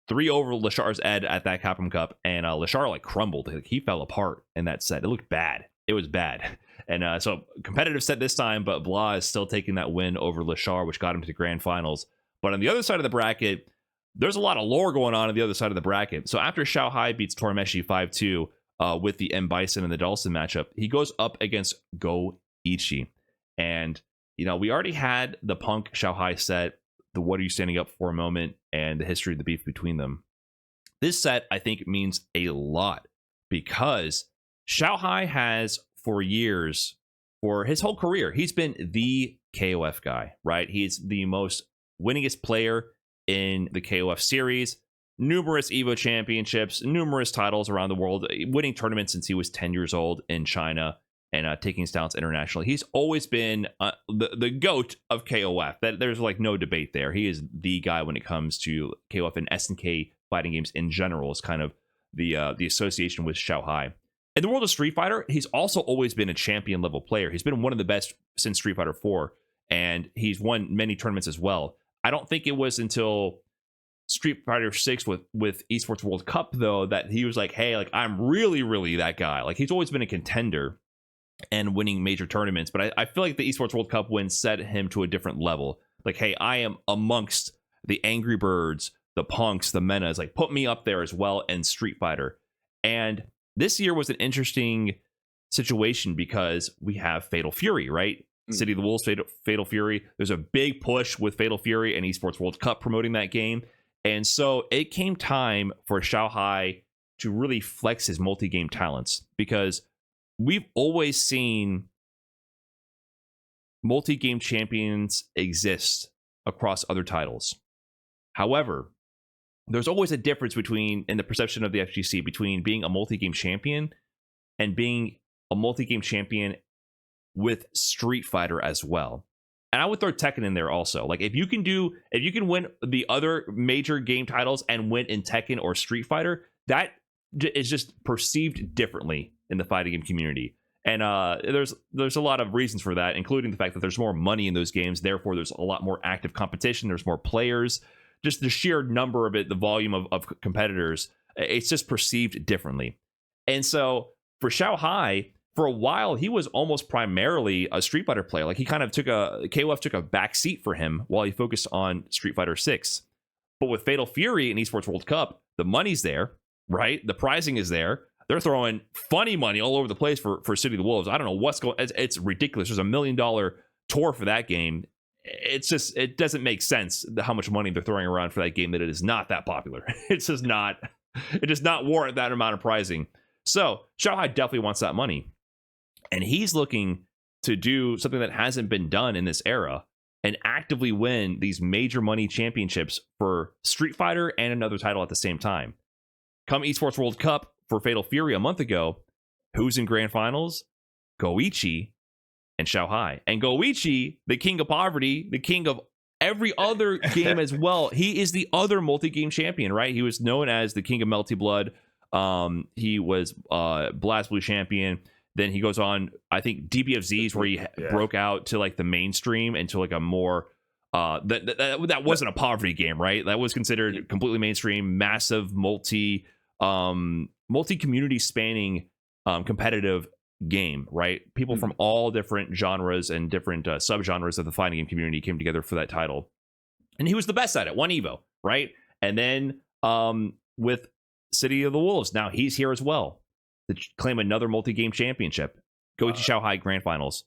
3 over Leshar's Ed at that Capcom Cup, and Leshar like crumbled. He fell apart in that set. It looked bad. It was bad. And so competitive set this time, but Blaz is still taking that win over Leshar, which got him to the grand finals. But on the other side of the bracket, there's a lot of lore going on the other side of the bracket. So after Xiaohai beats Tormeshi 5-2 with the M Bison and the Dalsum matchup, he goes up against Go1. And, you know, we already had the Punk Xiaohai set, the what are you standing up for moment, and the history of the beef between them. This set, I think, means a lot because Xiaohai has, for years, for his whole career, he's been the KOF guy, right? He's the most winningest player in the KOF series, numerous EVO championships, numerous titles around the world, winning tournaments since he was 10 years old in China. and taking his talents internationally. He's always been the GOAT of KOF. That there's like no debate there. He is the guy when it comes to KOF and SNK fighting games in general. Is kind of the association with Xiaohai. In the world of Street Fighter, he's also always been a champion level player. He's been one of the best since Street Fighter 4, and he's won many tournaments as well. I don't think it was until Street Fighter 6 with Esports World Cup though that he was like, hey, like I'm really that guy. Like he's always been a contender and winning major tournaments, but I feel like the Esports World Cup win set him to a different level. Like, hey, I am amongst the AngryBirds, the Punks, the Menas. Like, put me up there as well in Street Fighter. And this year was an interesting situation because we have Fatal Fury, right? City of the Wolves, Fatal Fury. There's a big push with Fatal Fury and Esports World Cup promoting that game. And so it came time for Xiaohai to really flex his multi-game talents, because we've always seen multi-game champions exist across other titles. However, there's always a difference between, in the perception of the FGC, between being a multi-game champion and being a multi-game champion with Street Fighter as well. And I would throw Tekken in there also. Like if you can win the other major game titles and win in Tekken or Street Fighter, that is just perceived differently in the fighting game community. And there's a lot of reasons for that, including the fact that there's more money in those games. Therefore, there's a lot more active competition. There's more players. Just the sheer number of it, the volume of competitors, it's just perceived differently. And so for Xiaohai, for a while, he was almost primarily a Street Fighter player. Like he kind of KOF took a back seat for him while he focused on Street Fighter 6. But with Fatal Fury and Esports World Cup, the money's there, right? The pricing is there. They're throwing funny money all over the place for City of the Wolves. I don't know what's going. It's ridiculous. There's $1 million tour for that game. It's just, it doesn't make sense how much money they're throwing around for that game that it is not that popular. It's just not. It does not warrant that amount of pricing. So Xiaohai definitely wants that money, and he's looking to do something that hasn't been done in this era and actively win these major money championships for Street Fighter and another title at the same time. Come Esports World Cup for Fatal Fury a month ago, who's in grand finals? Goichi and Xiaohai. And Goichi, the king of poverty, the king of every other game as well. He is the other multi-game champion, right? He was known as the king of Melty Blood. He was Blaz Blue champion. Then he goes on, I think DBFZs, where he broke out to like the mainstream and to like a more that wasn't a poverty game, right? That was considered completely mainstream, massive multi community spanning competitive game, right? People from all different genres and different subgenres of the fighting game community came together for that title, and he was the best at it. Won Evo, right? And then with City of the Wolves, now he's here as well to claim another multi-game championship. Goichi Xiaohai grand finals.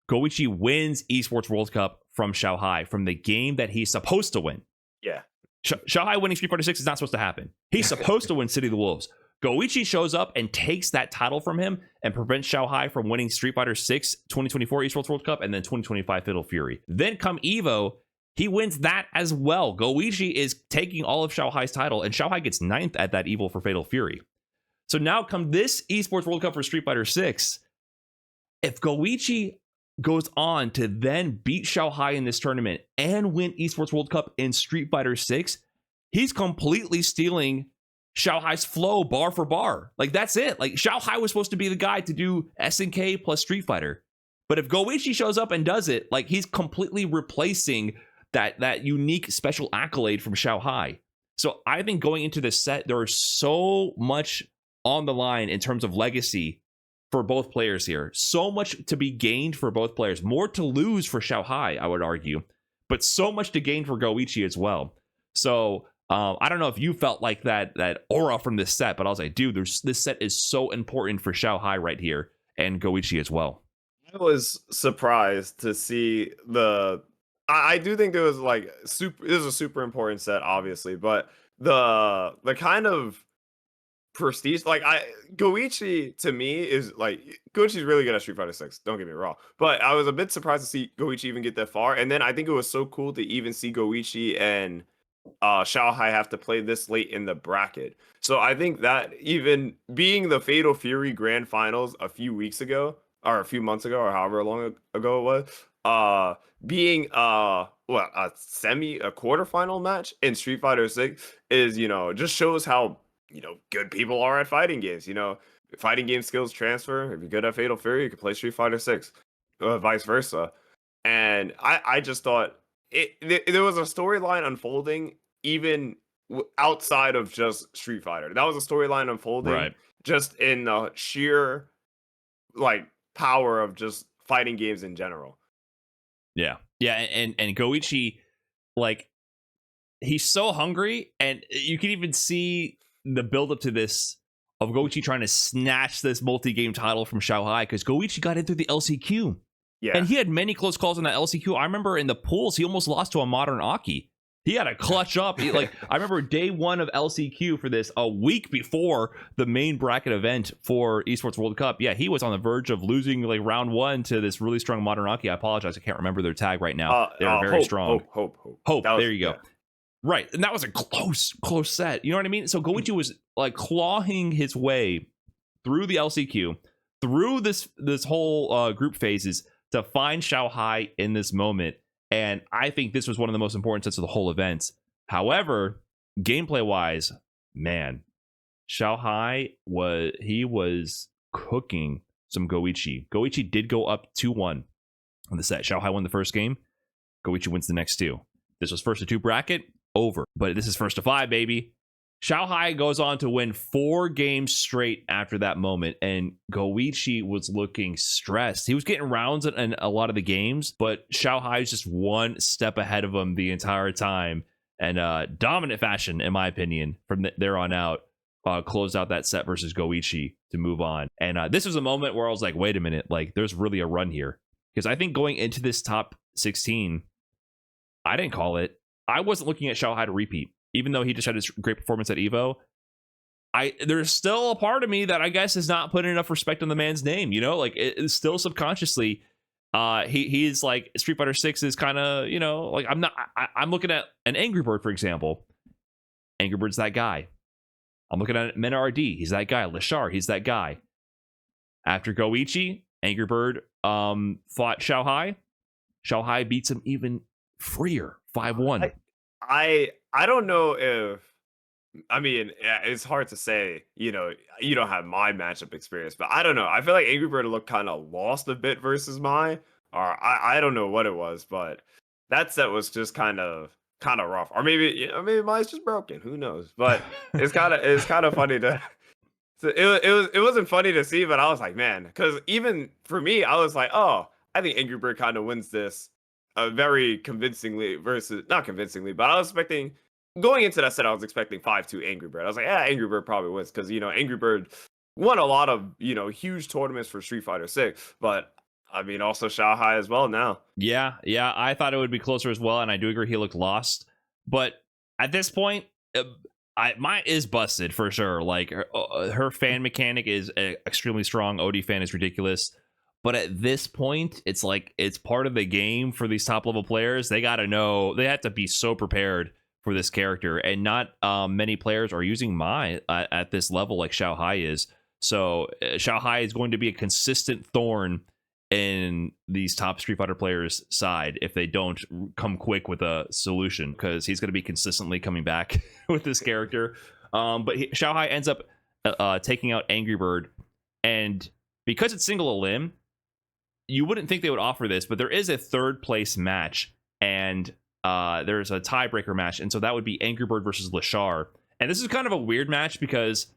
Goichi wins Esports World Cup from Xiaohai, from the game that he's supposed to win. Yeah. Xiaohai winning Street Fighter 6 is not supposed to happen. He's supposed to win City of the Wolves. Goichi shows up and takes that title from him and prevents Xiaohai from winning Street Fighter 6 2024 Esports World Cup and then 2025 Fatal Fury. Then come Evo, he wins that as well. Goichi is taking all of Xiaohai's title, and Xiaohai gets 9th at that Evo for Fatal Fury. So now come this Esports World Cup for Street Fighter 6. If Goichi goes on to then beat Xiaohai in this tournament and win Esports World Cup in Street Fighter 6, he's completely stealing Xiaohai's flow bar for bar. Like, that's it. Like, Xiaohai was supposed to be the guy to do SNK plus Street Fighter. But if Goichi shows up and does it, like, he's completely replacing that unique special accolade from Xiaohai. So I think going into this set, there is so much on the line in terms of legacy for both players here. So much to be gained for both players. More to lose for Xiaohai, I would argue. But so much to gain for Goichi as well. So I don't know if you felt like that aura from this set, but I was like, dude, this set is so important for Xiaohai right here, and Goichi as well. I was surprised to see I do think there was like this is a super important set, obviously, but the kind of prestige, like Goichi to me is like, Goichi's really good at Street Fighter 6, don't get me wrong, but I was a bit surprised to see Goichi even get that far. And then I think it was so cool to even see Goichi and Xiaohai have to play this late in the bracket. So I think that even being the Fatal Fury grand finals a few weeks ago, or a few months ago, or however long ago it was, being what, a quarterfinal match in Street Fighter 6 is, just shows how, good people are at fighting games. Fighting game skills transfer. If you're good at Fatal Fury, you can play Street Fighter 6, vice versa. And I just thought there was a storyline unfolding even outside of just Street Fighter. That was a storyline unfolding Right. just in the sheer like power of just fighting games in general. Yeah. And Goichi, like, he's so hungry, and you can even see the build up to this of Goichi trying to snatch this multi-game title from Xiaohai, because Goichi got in through the LCQ. Yeah. And he had many close calls in that LCQ. I remember in the pools, he almost lost to a modern Aki. He had to clutch up. I remember day one of LCQ for this, a week before the main bracket event for Esports World Cup. Yeah, he was on the verge of losing like round one to this really strong modern Aki. I apologize, I can't remember their tag right now. They were very strong. Hope. There you go. Yeah. Right, and that was a close set. You know what I mean? So Goichi was like clawing his way through the LCQ, through this whole group phases to find Xiaohai in this moment. And I think this was one of the most important sets of the whole event. However, gameplay wise, man, Xiaohai was cooking some Goichi. Goichi did go up 2-1 on the set. Xiaohai won the first game. Goichi wins the next two. This was first to 2 bracket, over. But this is first to 5, baby. Xiaohai goes on to win 4 games straight after that moment, and Goichi was looking stressed. He was getting rounds in a lot of the games, but Xiaohai is just one step ahead of him the entire time, and dominant fashion, in my opinion, from there on out, closed out that set versus Goichi to move on. And this was a moment where I was like, wait a minute, like there's really a run here. Because I think going into this top 16, I didn't call it. I wasn't looking at Xiaohai to repeat. Even though he just had his great performance at Evo, there's still a part of me that I guess is not putting enough respect on the man's name. Like it's still subconsciously, he's like Street Fighter 6 is kind of, like I'm looking at an AngryBird, for example. AngryBird's that guy. I'm looking at MenRD. He's that guy. Leshar, he's that guy. After Goichi, AngryBird fought Xiaohai. Xiaohai beats him even freer, 5-1. I don't know if, I mean, it's hard to say, you don't have my matchup experience, but I don't know. I feel like AngryBird looked kind of lost a bit versus mine, or I don't know what it was, but that set was just kind of rough, or maybe mine's just broken. Who knows? But it's kind of funny to. So it wasn't funny to see, but I was like, man, because even for me, I was like, oh, I think AngryBird kind of wins this. Very convincingly versus not convincingly, but I was expecting going into that set. I was expecting 5-2 AngryBird. I was like, yeah, AngryBird probably wins because AngryBird won a lot of huge tournaments for Street Fighter 6, but I mean also Xiaohai as well now. Yeah, I thought it would be closer as well, and I do agree he looked lost. But at this point, mine is busted for sure. Like her fan mechanic is extremely strong. OD fan is ridiculous. But at this point, it's like it's part of the game for these top level players. They got to know, they have to be so prepared for this character. And not many players are using Mai at this level like Xiaohai is. So Xiaohai is going to be a consistent thorn in these top Street Fighter players' side if they don't come quick with a solution, because he's going to be consistently coming back with this character. But Xiaohai ends up taking out AngryBird. And because it's single elim, you wouldn't think they would offer this, but there is a 3rd place match, and there's a tiebreaker match, and so that would be AngryBird versus Leshar. And this is kind of a weird match because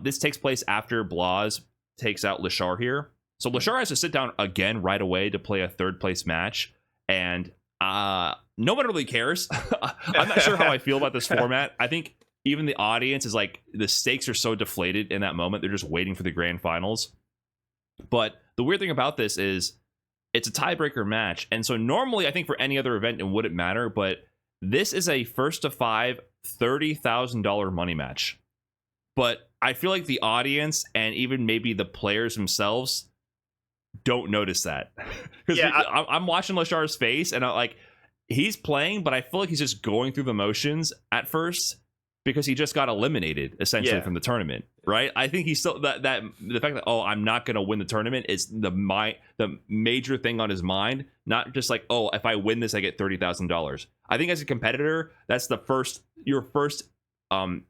this takes place after Blaz takes out Leshar here. So Leshar has to sit down again right away to play a 3rd place match, and no one really cares. I'm not sure how I feel about this format. I think even the audience is like, the stakes are so deflated in that moment. They're just waiting for the grand finals. But the weird thing about this is it's a tiebreaker match. And so normally I think for any other event it wouldn't matter, but this is a first to 5 $30,000 money match. But I feel like the audience and even maybe the players themselves don't notice that. Because I'm watching Leshar's face and he's playing, but I feel like he's just going through the motions at first because he just got eliminated essentially from the tournament. right? I think he's still that the fact that, oh, I'm not gonna win the tournament is the major thing on his mind, not just like, oh, if I win this I get $30,000. I think as a competitor, that's your first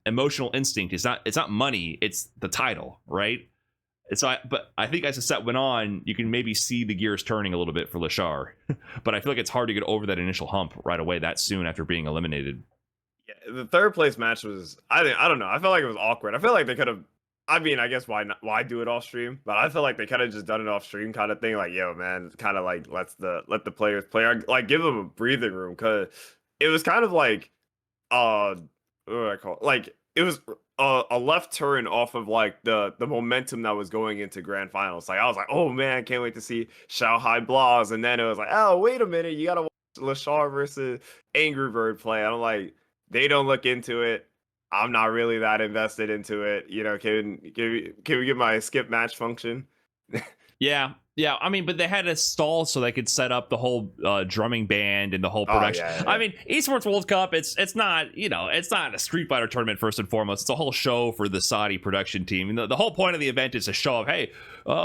emotional instinct. It's not money, it's the title, right? But I think as the set went on, you can maybe see the gears turning a little bit for Leshar. But I feel like it's hard to get over that initial hump right away that soon after being eliminated. Yeah, the third place match was, I don't know. I felt like it was awkward. I feel like they could have, I mean, I guess why do it off stream? But I feel like they could have just done it off stream kind of thing. Like, yo, man, kind of like let the players play, like give them a breathing room, because it was kind of like what do I call it? Like it was a left turn off of like the momentum that was going into grand finals. Like I was like, oh man, can't wait to see Xiaohai Blaz, and then it was like, oh wait a minute, you gotta watch Leshar versus AngryBird play. I'm like, they don't look into it. I'm not really that invested into it. You know, can we get my skip match function? Yeah. I mean, but they had to stall so they could set up the whole drumming band and the whole production. Yeah. I mean, Esports World Cup, it's not, it's not a Street Fighter tournament first and foremost. It's a whole show for the Saudi production team. And the whole point of the event is to show off, hey,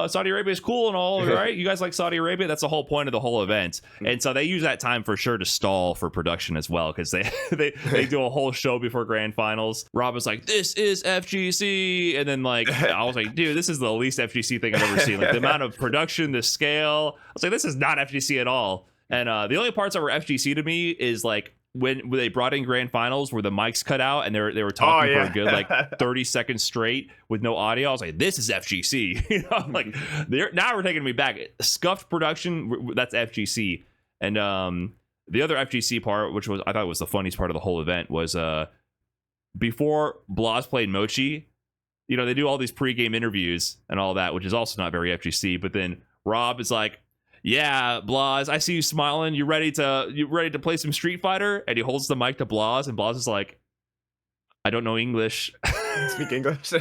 Saudi Arabia is cool and all, right? You guys like Saudi Arabia? That's the whole point of the whole event. And so they use that time for sure to stall for production as well, because they do a whole show before grand finals. Rob was like, this is FGC. And then like, I was like, dude, this is the least FGC thing I've ever seen. Like the amount of production, the scale. I was like, this is not FGC at all. And the only parts that were FGC to me is like when they brought in grand finals where the mics cut out and they were talking for a good like 30 seconds straight with no audio. I was like, this is FGC. Like now we're taking me back. Scuffed production, that's FGC. And the other FGC part, which was I thought was the funniest part of the whole event, was before Blaz played Mochi. They do all these pregame interviews and all that, which is also not very FGC. But then Rob is like, yeah, Blaz, I see you smiling. You ready to play some Street Fighter? And he holds the mic to Blaz, and Blaz is like, I don't know English. Speak English.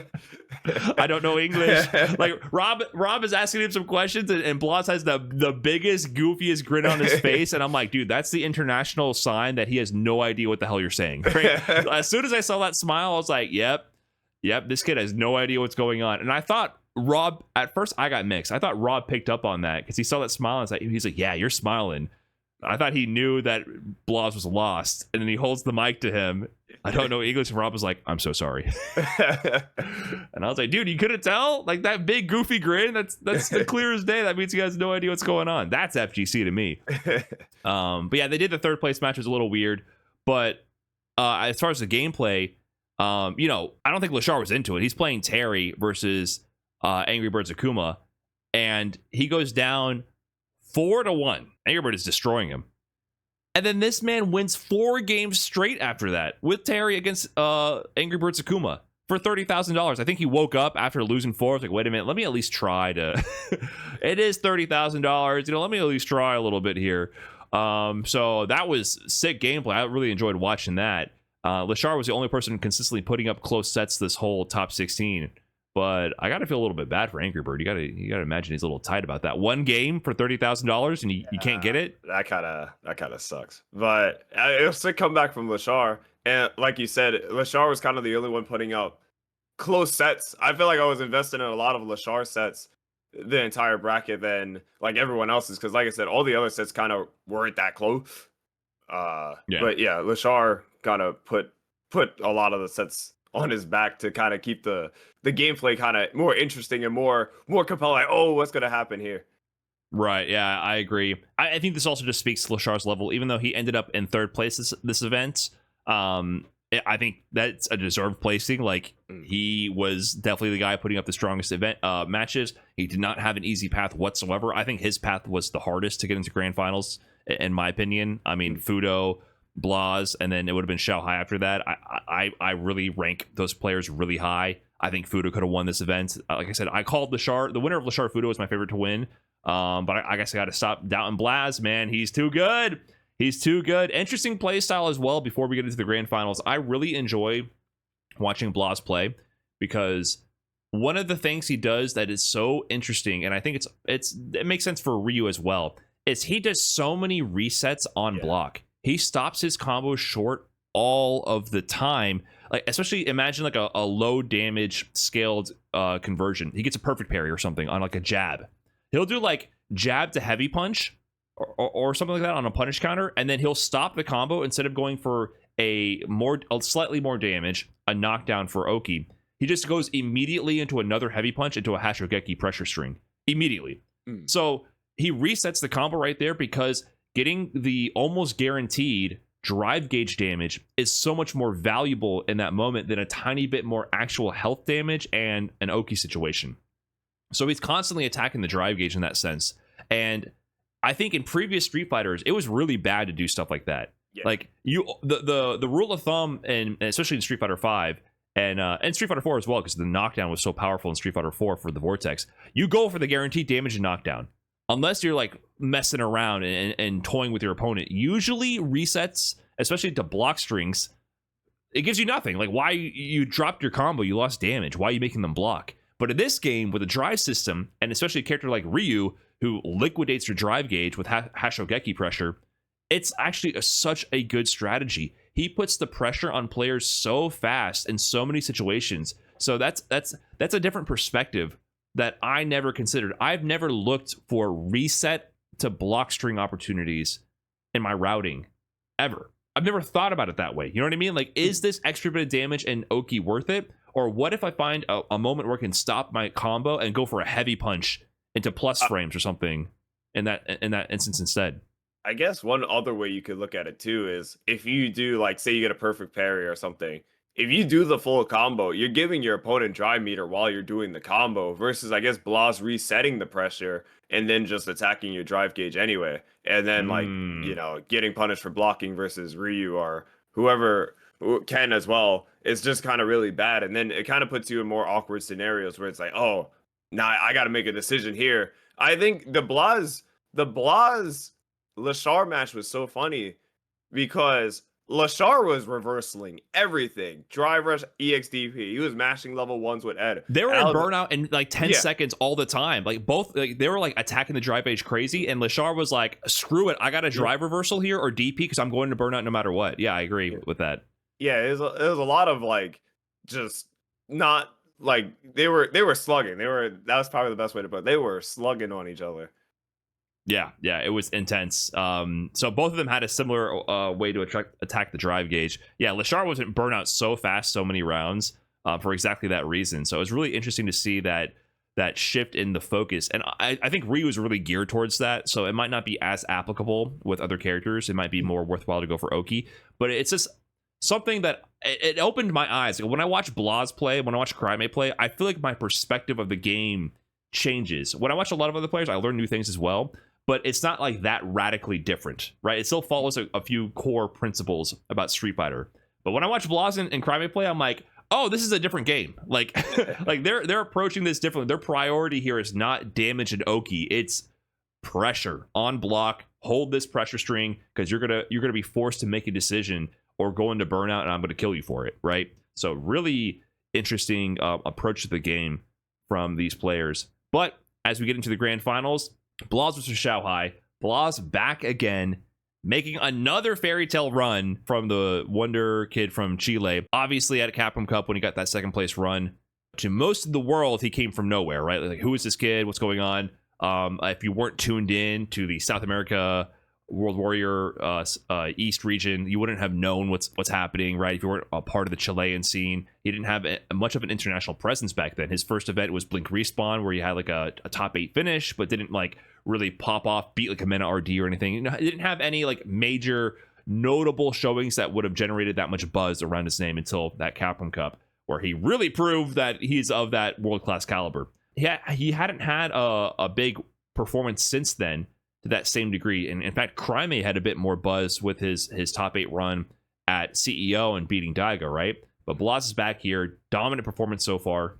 I don't know English. Like Rob is asking him some questions, and Blaz has the biggest, goofiest grin on his face. And I'm like, dude, that's the international sign that he has no idea what the hell you're saying. Right? As soon as I saw that smile, I was like, yep, this kid has no idea what's going on. And I thought Rob, at first I got mixed. I thought Rob picked up on that because he saw that smile and he's like, yeah, you're smiling. I thought he knew that Blaz was lost. And then he holds the mic to him. I don't know English. And Rob was like, I'm so sorry. And I was like, dude, you couldn't tell? Like that big goofy grin, that's the clear as day. That means you guys have no idea what's going on. That's FGC to me. But yeah, they did the third place match. It was a little weird. But as far as the gameplay, I don't think Leshar was into it. He's playing Terry versus AngryBird's Akuma, and he goes down 4-1. AngryBird is destroying him, and then this man wins 4 games straight after that with Terry against AngryBird's Akuma for $30,000. I think he woke up after losing 4. I was like, wait a minute, let me at least try to. It is $30,000. Let me at least try a little bit here. So that was sick gameplay. I really enjoyed watching that. Leshar was the only person consistently putting up close sets this whole top 16. But I gotta feel a little bit bad for AngryBird. You gotta imagine he's a little tight about that. One game for $30,000 and you can't get it. That kind of sucks. But it was a comeback from Leshar, and like you said, Leshar was kind of the only one putting up close sets. I feel like I was invested in a lot of Leshar sets the entire bracket than like everyone else's, because like I said, all the other sets kind of weren't that close. But yeah, Leshar kind of put a lot of the sets on his back to kind of keep the gameplay kind of more interesting and more compelling. Like, oh, what's gonna happen here? Right. Yeah, I agree. I think this also just speaks to Leshar's level, even though he ended up in third place this event. I think that's a deserved placing. Like he was definitely the guy putting up the strongest event matches. He did not have an easy path whatsoever. I think his path was the hardest to get into grand finals, in my opinion. I mean, Fuudo, Blaz, and then it would have been Xiaohai after that. I really rank those players really high. I think Fuudo could have won this event. Like I said, I called Leshar. The winner of Leshar Fuudo was my favorite to win. But I guess I got to stop doubting Blaz, man. He's too good. He's too good. Interesting play style as well. Before we get into the grand finals, I really enjoy watching Blaz play because one of the things he does that is so interesting, and I think it makes sense for Ryu as well, is he does so many resets on block. He stops his combos short all of the time. Like, especially imagine like a low damage scaled conversion. He gets a perfect parry or something on like a jab. He'll do like jab to heavy punch or something like that on a punish counter, and then he'll stop the combo instead of going for a slightly more damage, a knockdown for Oki. He just goes immediately into another heavy punch into a Hashogeki pressure string immediately. So he resets the combo right there, because getting the almost guaranteed drive gauge damage is so much more valuable in that moment than a tiny bit more actual health damage and an Oki situation. So he's constantly attacking the drive gauge in that sense. And I think in previous Street Fighters, it was really bad to do stuff like that. Yeah. Like the rule of thumb, and especially in Street Fighter 5 and Street Fighter 4 as well, because the knockdown was so powerful in Street Fighter 4 for the Vortex, you go for the guaranteed damage and knockdown. Unless you're like messing around and toying with your opponent. Usually resets, especially to block strings, it gives you nothing. Like, why you dropped your combo, you lost damage. Why are you making them block? But in this game, with a drive system, and especially a character like Ryu, who liquidates your drive gauge with Hashogeki pressure, it's actually such a good strategy. He puts the pressure on players so fast in so many situations. So that's a different perspective that I never considered. I've never looked for reset to block string opportunities in my routing ever. I've never thought about it that way. You know what I mean? Like, is this extra bit of damage and Oki worth it? Or what if I find a moment where I can stop my combo and go for a heavy punch into plus frames or something in that instance instead? I guess one other way you could look at it too is if you do, like, say you get a perfect parry or something. If you do the full combo, you're giving your opponent drive meter while you're doing the combo, versus, I guess, Blaz resetting the pressure and then just attacking your drive gauge anyway. And then, like, you know, getting punished for blocking versus Ryu or whoever can as well is just kind of really bad. And then it kind of puts you in more awkward scenarios where it's like, oh, now I got to make a decision here. I think the Blaz Leshar match was so funny because Leshar was reversing everything. Drive rush, EXDP. He was mashing level ones with Ed. They were in burnout in like 10 seconds all the time. Like both, like, they were like attacking the drive edge crazy, and Leshar was like, screw it, I got a drive reversal here or DP because I'm going to burnout no matter what. Yeah, I agree with that. Yeah, it was a lot of like just not like they were slugging. That was probably the best way to put it. They were slugging on each other. Yeah, it was intense. So both of them had a similar way to attack the drive gauge. Yeah, Leshar wasn't burnout so fast, so many rounds, for exactly that reason. So it was really interesting to see that shift in the focus. And I think Ryu is really geared towards that, so it might not be as applicable with other characters. It might be more worthwhile to go for Oki. But it's just something that it opened my eyes. When I watch Blaz play, when I watch Crime play, I feel like my perspective of the game changes. When I watch a lot of other players, I learn new things as well. But it's not like that radically different, right? It still follows a few core principles about Street Fighter. But when I watch Blaz and Crime play, I'm like, oh, this is a different game. Like, like they're approaching this differently. Their priority here is not damage and Oki. It's pressure on block. Hold this pressure string because you're gonna be forced to make a decision or go into burnout, and I'm gonna kill you for it, right? So really interesting approach to the game from these players. But as we get into the grand finals, Blaz versus Xiaohai. Blaz back again, making another fairy tale run from the Wonder Kid from Chile. Obviously at a Capcom Cup when he got that second place run. To most of the world, he came from nowhere, right? Like, who is this kid? What's going on? If you weren't tuned in to the South America World Warrior East region, you wouldn't have known what's happening, right? If you weren't a part of the Chilean scene, he didn't have much of an international presence back then. His first event was Blink Respawn, where he had like a top 8 finish, but didn't like really pop off, beat like a Mena RD or anything. You know, he didn't have any like major notable showings that would have generated that much buzz around his name until that Capcom Cup, where he really proved that he's of that world-class caliber. He hadn't had a big performance since then to that same degree. And in fact, Crime had a bit more buzz with his top 8 run at CEO and beating Daigo, right? But Blaz is back here, dominant performance so far,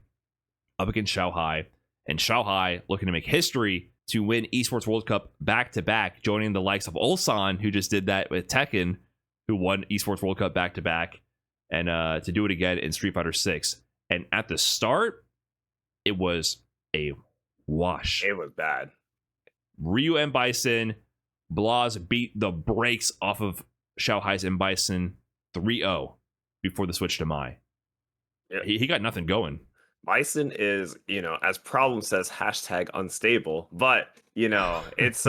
up against Xiaohai. And Xiaohai looking to make history to win Esports World Cup back-to-back, joining the likes of Ulsan, who just did that with Tekken, who won Esports World Cup back-to-back, and to do it again in Street Fighter 6. And at the start, it was a wash. It was bad. Ryu and Bison, Blaz beat the brakes off of Xiaohai's and Bison 3-0 before the switch to Mai. Yeah. He got nothing going. Bison is, as problem says, hashtag unstable, but it's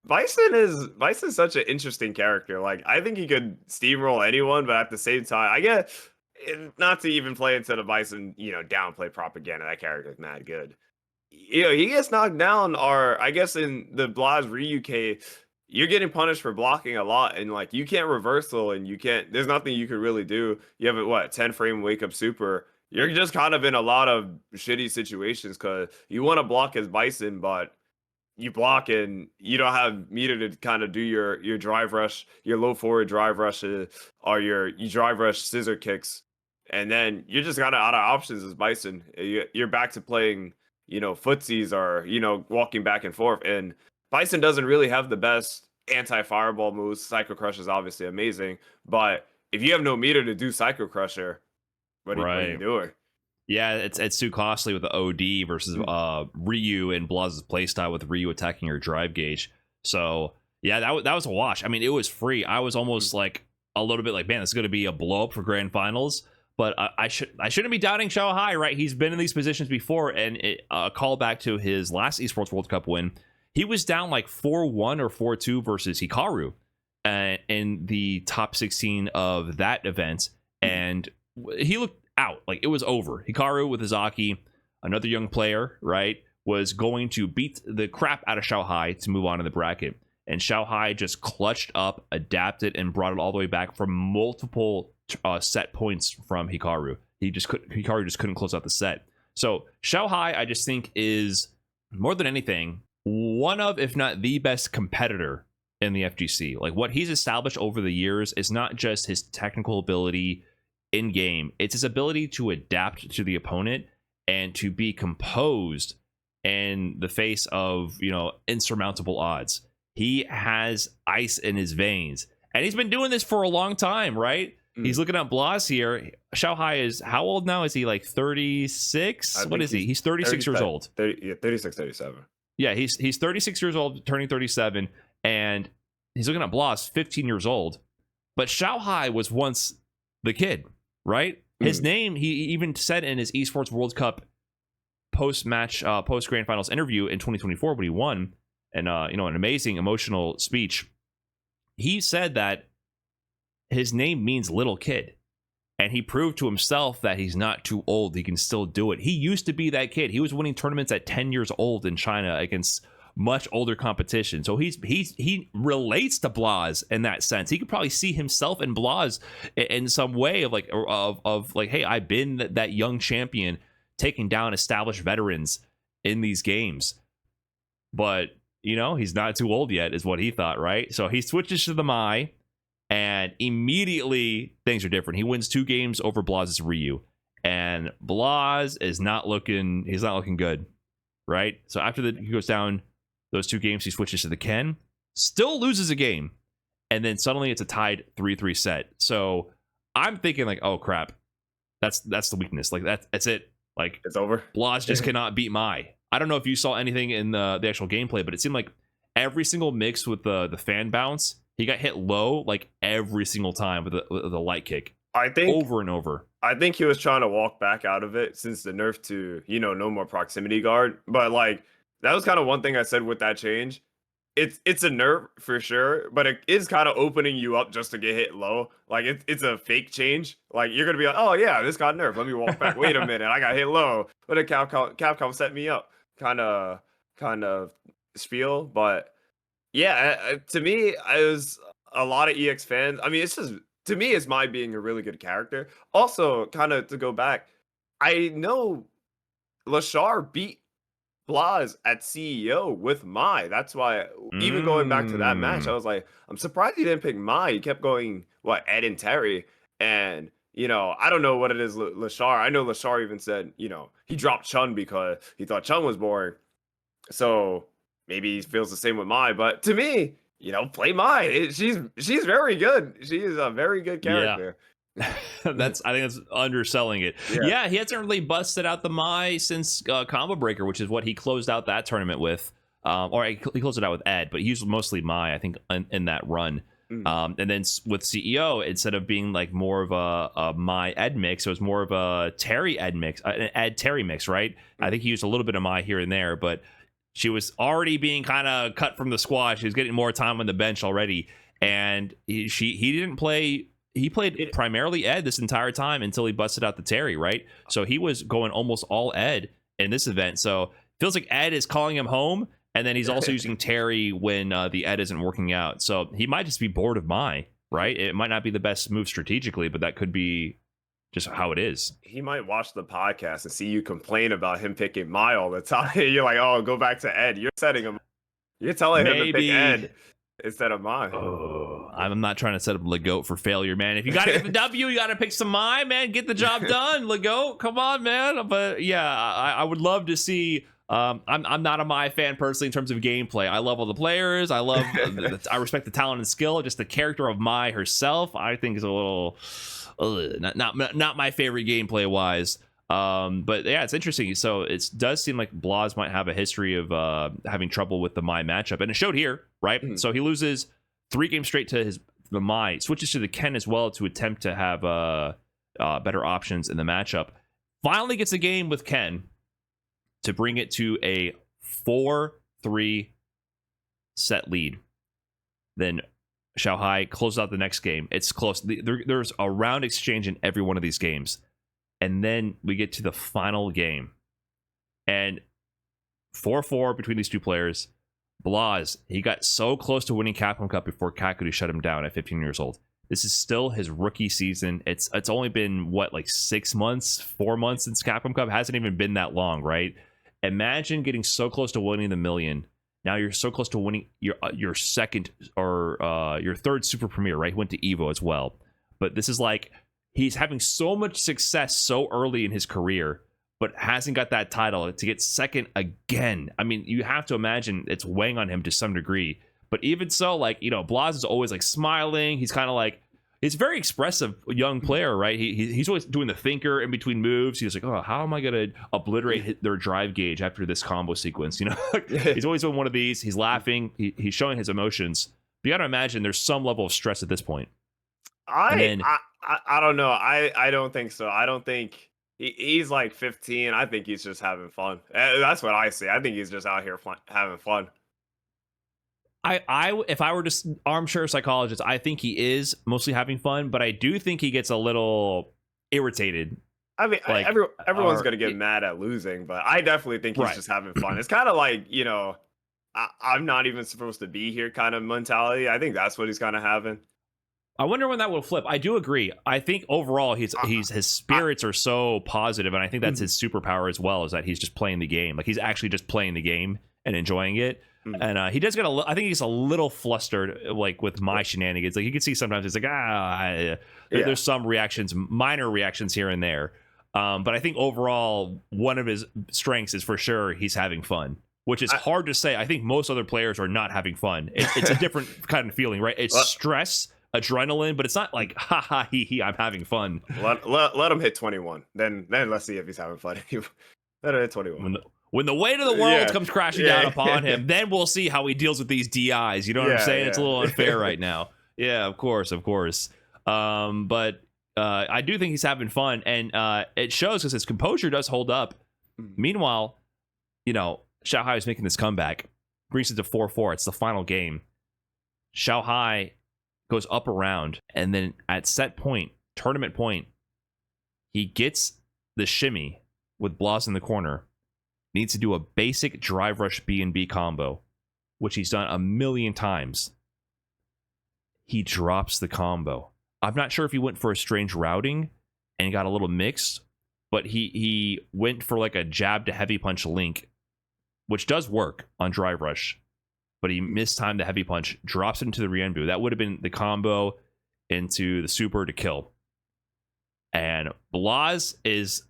Bison's such an interesting character. Like, I think he could steamroll anyone, but at the same time, I get not to even play into the Bison, downplay propaganda. That character is mad good. He gets knocked down, or I guess in the Blaz Ryuke, you're getting punished for blocking a lot, and like you can't reversal, and there's nothing you could really do. You have a 10 frame wake up super. You're just kind of in a lot of shitty situations because you want to block as Bison, but you block and you don't have meter to kind of do your drive rush, your low forward drive rushes, or you drive rush scissor kicks, and then you're just kind of out of options as Bison. You're back to playing, footsies or walking back and forth, and Bison doesn't really have the best anti-fireball moves. Psycho Crush is obviously amazing, but if you have no meter to do Psycho Crusher, what are you doing? Yeah, it's too costly with the OD versus Ryu and Blaz's playstyle with Ryu attacking your drive gauge. So yeah, that was a wash. I mean, it was free. I was almost like a little bit like, man, this is going to be a blow up for grand finals. But I shouldn't be doubting Xiaohai, right? He's been in these positions before, and a call back to his last Esports World Cup win. He was down like 4-1 or 4-2 versus Hikaru in the top 16 of that event, and he looked out like it was over. Hikaru with Izaki, another young player, right, was going to beat the crap out of Xiaohai to move on to the bracket, and Xiaohai just clutched up, adapted, and brought it all the way back from multiple set points from Hikaru. Hikaru just couldn't close out the set. So Xiaohai, I just think, is more than anything one of, if not the best competitor in the FGC. Like, what he's established over the years is not just his technical ability in game, it's his ability to adapt to the opponent and to be composed in the face of insurmountable odds. He has ice in his veins, and he's been doing this for a long time, right? He's looking at Blaz here. Xiaohai is how old now? Is he like 36? What is he? He's 36 years old. 36, 37. Yeah, he's 36 years old, turning 37, and he's looking at Blaz, 15 years old. But Xiaohai was once the kid, right? His name, he even said in his Esports World Cup post-match, post-grand finals interview in 2024 when he won, and an amazing emotional speech. He said that his name means little kid, and he proved to himself that he's not too old. He can still do it. He used to be that kid. He was winning tournaments at 10 years old in China against much older competition. So he relates to Blaz in that sense. He could probably see himself in Blaz in some way of like, hey, I've been that young champion taking down established veterans in these games. But he's not too old yet, is what he thought, right? So he switches to the Mai, and immediately things are different. He wins 2 games over Blaz's Ryu, and Blaz is not looking good, right? So after he goes down those 2 games, he switches to the Ken, still loses a game, and then suddenly it's a tied 3-3 set. So I'm thinking like, oh crap, that's the weakness. Like that's it. Like, it's over. Blaz just cannot beat Mai. I don't know if you saw anything in the actual gameplay, but it seemed like every single mix with the fan bounce, he got hit low like every single time with the light kick. I think over and over. I think he was trying to walk back out of it since the nerf to no more proximity guard. But like that was kind of one thing I said with that change. It's a nerf for sure, but it is kind of opening you up just to get hit low. Like it's a fake change. Like you're gonna be like, oh yeah, this got nerfed. Let me walk back. Wait a minute, I got hit low. But then Capcom set me up. Kind of spiel, but yeah, to me, I was a lot of EX fans. I mean, it's just, to me, it's Mai being a really good character. Also, kind of to go back, I know Leshar beat Blaz at CEO with Mai. That's why, even going back to that match, I was like, I'm surprised he didn't pick Mai. He kept going, Ed and Terry. And, I don't know what it is, Leshar. I know Leshar even said, he dropped Chun because he thought Chun was boring. So maybe he feels the same with Mai, but to me, play Mai. She's very good. She is a very good character. Yeah. I think that's underselling it. Yeah, he hasn't really busted out the Mai since Combo Breaker, which is what he closed out that tournament with. Or he closed it out with Ed, but he used mostly Mai, I think, in that run. And then with CEO, instead of being like more of a my Ed mix, it was more of a Terry Ed mix, an Ed Terry mix, right? I think he used a little bit of my here and there, but she was already being kind of cut from the squad. She was getting more time on the bench already, and he didn't play. He played primarily Ed this entire time until he busted out the Terry, right? So he was going almost all Ed in this event. So feels like Ed is calling him home, and then he's also using Terry when the Ed isn't working out. So he might just be bored of Mai, right? It might not be the best move strategically, but that could be just how it is. He might watch the podcast and see you complain about him picking Mai all the time. You're like, oh, go back to Ed. You're setting him. You're telling him to pick Ed instead of Mai. Oh, I'm not trying to set up Legoat for failure, man. If you got to get the W, you got to pick some Mai, man. Get the job done, Legoat. Come on, man. But yeah, I would love to see. I'm not a Mai fan personally in terms of gameplay. I love all the players. I love. I respect the talent and skill. Just the character of Mai herself, I think is a little not my favorite gameplay wise. But yeah, it's interesting. So it does seem like Blaz might have a history of having trouble with the Mai matchup, and it showed here, right? So he loses 3 games straight to the Mai, switches to the Ken as well to attempt to have better options in the matchup. Finally gets a game with Ken to bring it to a 4-3 set lead. Then Xiaohai closes out the next game. It's close. There's a round exchange in every one of these games. And then we get to the final game. And 4-4 between these two players. Blaz, he got so close to winning Capcom Cup before Kakeru shut him down at 15 years old. This is still his rookie season. It's only been, what, like 6 months, 4 months since Capcom Cup? It hasn't even been that long, right? Imagine getting so close to winning the million. Now you're so close to winning your second or your third Super Premier, right? He went to Evo as well. But this is like, he's having so much success so early in his career, but hasn't got that title to get second again. I mean, you have to imagine it's weighing on him to some degree. But even so, like, you know, Blaz is always like smiling. He's kind of like, he's a very expressive young player, right? He's always doing the thinker in between moves. He's like, oh, how am I going to obliterate their drive gauge after this combo sequence? You know, he's always doing one of these. He's laughing. He's showing his emotions. But you got to imagine there's some level of stress at this point. I don't know. I don't think so. I don't think he's like 15. I think he's just having fun. That's what I see. I think he's just out here having fun. If I were just armchair psychologist, I think he is mostly having fun, but I do think he gets a little irritated. I mean, like, everyone's going to get mad at losing, but I definitely think he's just having fun. It's kind of like, you know, I'm not even supposed to be here kind of mentality. I think that's what he's kind of having. I wonder when that will flip. I do agree. I think overall his spirits are so positive, and I think that's his superpower as well, is that he's just playing the game. Like, he's actually just playing the game and enjoying it. And he does get I think he's a little flustered, like with my shenanigans. Like, you can see sometimes it's like, there's some reactions, minor reactions here and there. But I think overall, one of his strengths is for sure he's having fun, which is hard to say. I think most other players are not having fun. It's a different kind of feeling, right? It's stress, adrenaline, but it's not like, ha ha, hee, I'm having fun. Let him hit 21. Then let's see if he's having fun. Let him hit 21. When the weight of the world comes crashing down upon him, then we'll see how he deals with these DIs. You know what I'm saying? It's a little unfair right now. Yeah, of course. But I do think he's having fun, and it shows because his composure does hold up. Meanwhile, you know, Xiaohai is making this comeback, brings it to 4-4. It's the final game. Xiaohai goes up around, and then at set point, tournament point, he gets the shimmy with Blaz in the corner. Needs to do a basic drive rush B&B combo, which he's done a million times. He drops the combo. I'm not sure if he went for a strange routing and got a little mixed, but he went for like a jab to heavy punch link, which does work on drive rush, but he mistimed the heavy punch, drops it into the Rienbu. That would have been the combo into the super to kill. And Blaz is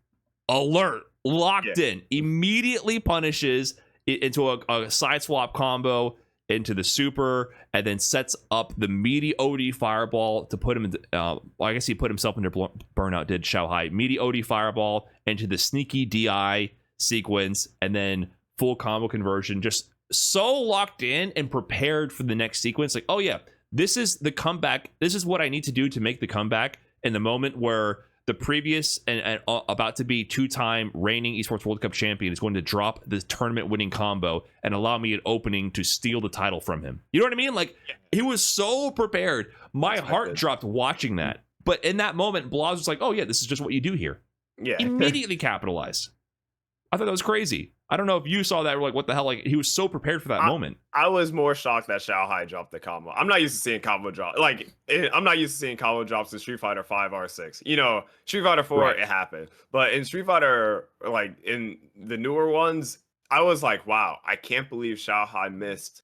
alert. Locked in, immediately punishes it into a side swap combo into the super, and then sets up the meaty OD fireball to put him in. I guess he put himself into burnout. Did Xiaohai meaty OD fireball into the sneaky DI sequence, and then full combo conversion. Just so locked in and prepared for the next sequence. Like, oh yeah, this is the comeback. This is what I need to do to make the comeback in the moment where the previous and about to be 2-time reigning Esports World Cup champion is going to drop this tournament winning combo and allow me an opening to steal the title from him. You know what I mean? Like, he was so prepared. My heart dropped watching that. But in that moment, Blaz was like, oh yeah, this is just what you do here. Yeah. Immediately capitalized. I thought that was crazy. I don't know if you saw that or like, what the hell? Like, he was so prepared for that moment. I was more shocked that Xiaohai dropped the combo. I'm not used to seeing combo drop. Like, I'm not used to seeing combo drops in Street Fighter 5 or 6. You know, Street Fighter 4, right, it happened. But in Street Fighter, like in the newer ones, I was like, wow, I can't believe Xiaohai missed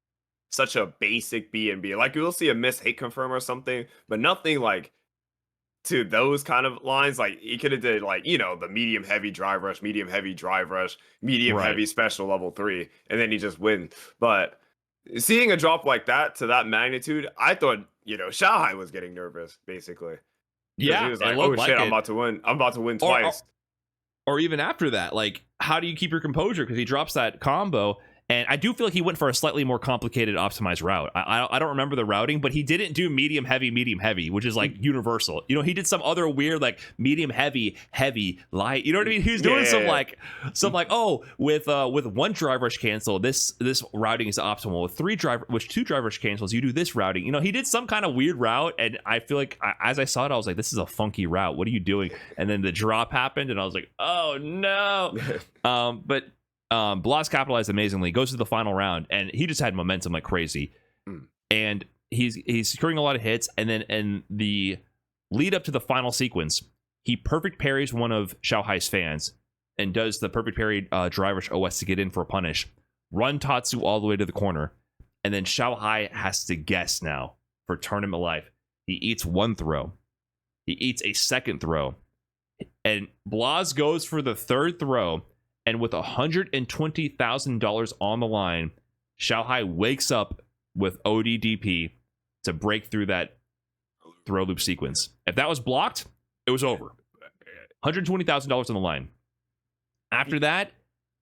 such a basic B and B. Like, you'll see a miss hate confirm or something, but nothing like to those kind of lines. Like, he could have did, like, you know, the medium heavy drive rush, medium heavy drive rush, medium heavy special level 3, and then he just wins. But seeing a drop like that to that magnitude, I thought, you know, Xiaohai was getting nervous, basically. Yeah, he was like, oh shit, I'm about to win. I'm about to win twice. Or even after that, like, how do you keep your composure? Because he drops that combo. And I do feel like he went for a slightly more complicated optimized route. I don't remember the routing, but he didn't do medium, heavy, which is like universal. You know, he did some other weird, like, medium, heavy, light. You know what I mean? He was doing some like, oh, with one drive rush cancel, this routing is optimal. With 2 drive rush cancels, you do this routing. You know, he did some kind of weird route, and I feel like as I saw it, I was like, this is a funky route. What are you doing? And then the drop happened, and I was like, oh no. But Blaz capitalized amazingly, goes to the final round, and he just had momentum like crazy. And he's securing a lot of hits, and then in the lead up to the final sequence, he perfect parries one of Xiaohai's fans and does the perfect parry drive rush OS to get in for a punish, run Tatsu all the way to the corner, and then Xiaohai has to guess now for tournament life. He eats one throw, he eats a second throw, and Blaz goes for the third throw. And with $120,000 on the line, Xiaohai wakes up with ODDP to break through that throw loop sequence. If that was blocked, it was over. $120,000 on the line. After that,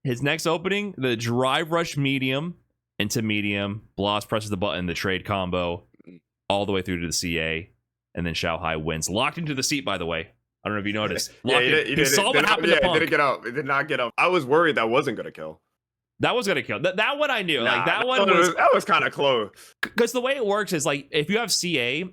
his next opening, the drive rush medium into medium. Blaz presses the button, the trade combo, all the way through to the CA. And then Xiaohai wins. Locked into the seat, by the way. I don't know if you noticed. He saw what happened to Punk. It didn't get up. It did not get up. I was worried that wasn't going to kill. That was going to kill. That one I knew. Nah, like that one was... That was kind of close. Because the way it works is, like, if you have CA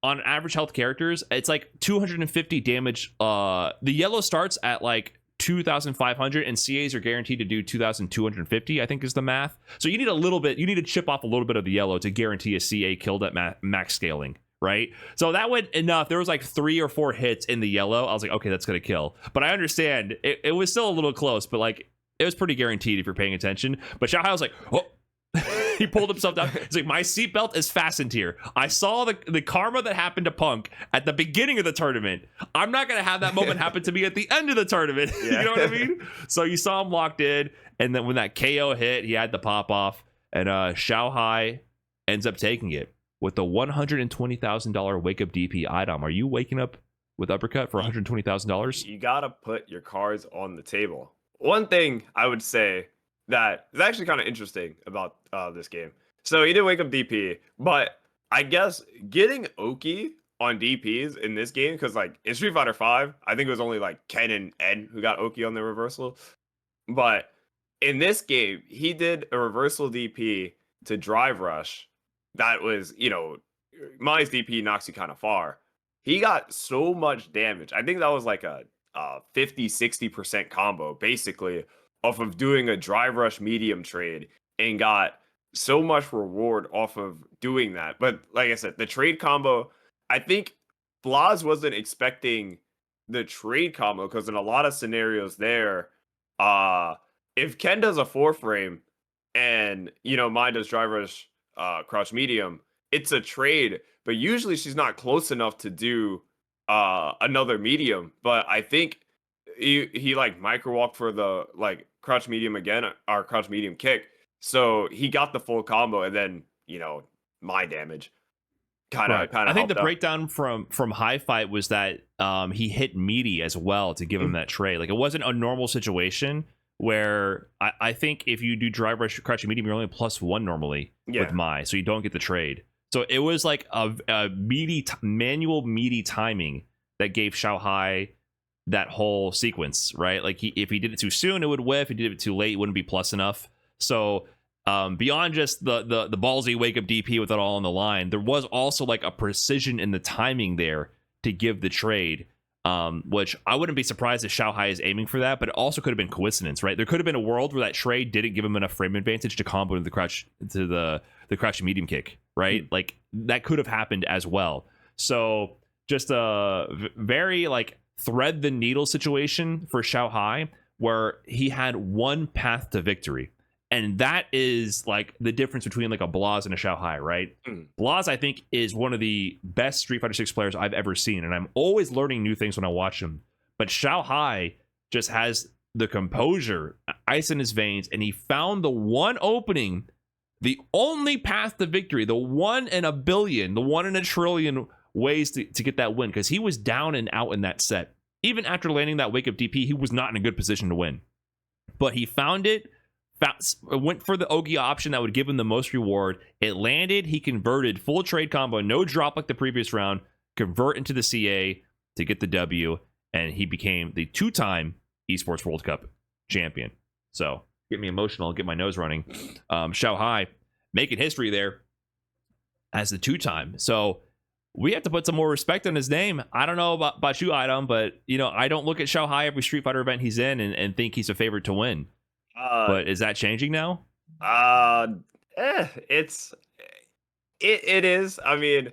on average health characters, it's like 250 damage. The yellow starts at like 2,500, and CAs are guaranteed to do 2,250, I think is the math. So you need a little bit, you need to chip off a little bit of the yellow to guarantee a CA killed at max scaling. Right, so that went enough. There was like 3 or 4 hits in the yellow. I was like, okay, that's gonna kill. But I understand it was still a little close, but like it was pretty guaranteed if you're paying attention. But Xiaohai was like, oh, he pulled himself down. He's like, my seatbelt is fastened here. I saw the karma that happened to Punk at the beginning of the tournament. I'm not gonna have that moment happen to me at the end of the tournament. You know what I mean? So you saw him locked in, and then when that KO hit, he had the pop off, and Xiaohai ends up taking it with the $120,000 wake up DP item. Are you waking up with uppercut for $120,000? You gotta put your cards on the table. One thing I would say that is actually kind of interesting about this game. So he did wake up DP, but I guess getting Oki on DPs in this game, because like in Street Fighter 5, I think it was only like Ken and Ed who got Oki on the reversal. But in this game, he did a reversal DP to drive rush. That was, you know, Mai's DP knocks you kind of far. He got so much damage. I think that was like a 50-60% combo, basically, off of doing a drive rush medium trade, and got so much reward off of doing that. But like I said, the trade combo, I think Blaz wasn't expecting the trade combo, because in a lot of scenarios there, if Ken does a 4-frame and, you know, Mai does drive rush crouch medium, it's a trade, but usually she's not close enough to do another medium. But I think he like micro walked for the like crouch medium again, or crouch medium kick, so he got the full combo, and then, you know, my damage kind of I think the breakdown from High Fight was that he hit meaty as well to give him that trade. Like, it wasn't a normal situation where I think if you do drive rush crouch medium, you're only +1 normally with Mai, so you don't get the trade. So it was like a manual meaty timing that gave Xiaohai that whole sequence, right? Like if he did it too soon, it would whiff. If he did it too late, it wouldn't be plus enough. So beyond just the ballsy wake up DP with it all on the line, there was also like a precision in the timing there to give the trade, which I wouldn't be surprised if Xiaohai is aiming for that, but it also could have been coincidence, right? There could have been a world where that trade didn't give him enough frame advantage to combo to the crouch medium kick, right? Like that could have happened as well. So just a very like thread the needle situation for Xiaohai, where he had one path to victory. And that is like the difference between like a Blaz and a Xiaohai, right? Blaz, I think, is one of the best Street Fighter 6 players I've ever seen, and I'm always learning new things when I watch him. But Xiaohai just has the composure, ice in his veins, and he found the one opening, the only path to victory, the one in a billion, the one in a trillion ways to get that win, because he was down and out in that set. Even after landing that wake up DP, he was not in a good position to win. But he found it. Went for the Ogi option that would give him the most reward. It landed. He converted full trade combo, no drop like the previous round, convert into the CA to get the W, and he became the 2-time Esports World Cup champion. So get me emotional, get my nose running. Xiaohai making history there as the 2-time. So we have to put some more respect on his name. I don't know about you, Idom, but I don't look at Xiaohai every Street Fighter event he's in and think he's a favorite to win. But is that changing now? It is. I mean,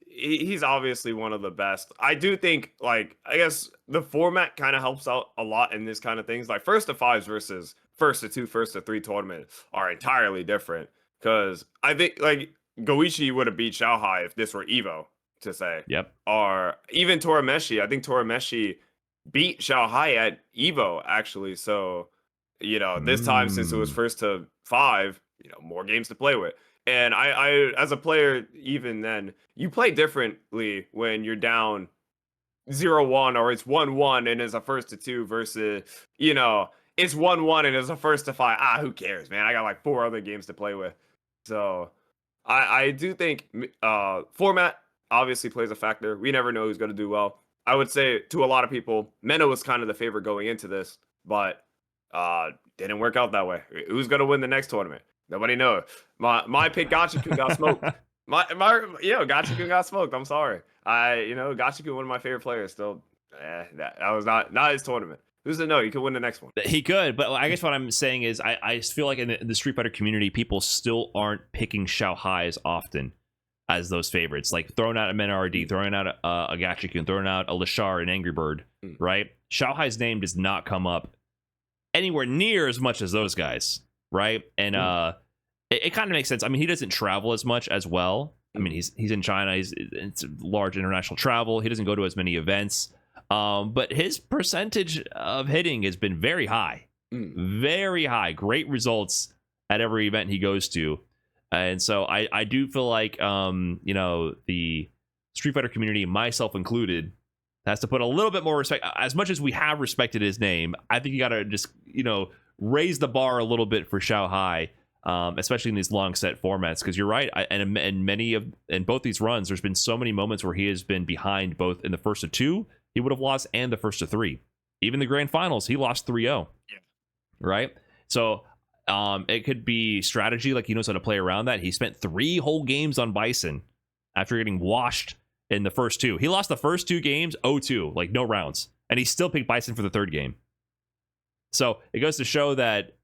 he's obviously one of the best. I do think, like, I guess the format kind of helps out a lot in this kind of things. Like first to fives versus first to two, first to three tournament are entirely different. Because I think like Goichi would have beat Xiaohai if this were Evo, to say. Yep. Or even Torameshi. I think Torameshi beat Xiaohai at Evo, actually. So, this time, since it was first to five, more games to play with. And I as a player, even then, you play differently when you're down 0-1 or it's 1-1 and it's a first to two versus, it's 1-1 and it's a first to five. Who cares, man? I got like 4 other games to play with. So I do think format obviously plays a factor. We never know who's going to do well. I would say to a lot of people, Mena was kind of the favorite going into this, but didn't work out that way. Who's going to win the next tournament? Nobody knows. My pick Gachikun got smoked. Gachikun got smoked. I'm sorry. Gachikun, one of my favorite players. Still, that was not his tournament. Who's to know? He could win the next one. He could, but I guess what I'm saying is I feel like in the Street Fighter community, people still aren't picking Xiaohai as often as those favorites, like throwing out a Menardi, throwing out a Gachikun, throwing out a Leshar and AngryBird, right? Xiaohai's name does not come up anywhere near as much as those guys, right? And it kind of makes sense. I mean, he doesn't travel as much as well. I mean, he's in China. It's large international travel. He doesn't go to as many events. But his percentage of hitting has been very high. Very high. Great results at every event he goes to. And so I do feel like, the Street Fighter community, myself included, has to put a little bit more respect. As much as we have respected his name, I think you got to just, raise the bar a little bit for Xiaohai, especially in these long set formats. Because you're right. And in both these runs, there's been so many moments where he has been behind both in the first of 2, he would have lost, and the first to 3. Even the grand finals, he lost 3-0. Yeah. Right? So it could be strategy, like he knows how to play around that. He spent 3 whole games on Bison after getting washed in the first 2. He lost the first 2 games 0-2, like no rounds. And he still picked Bison for the 3rd game. So it goes to show that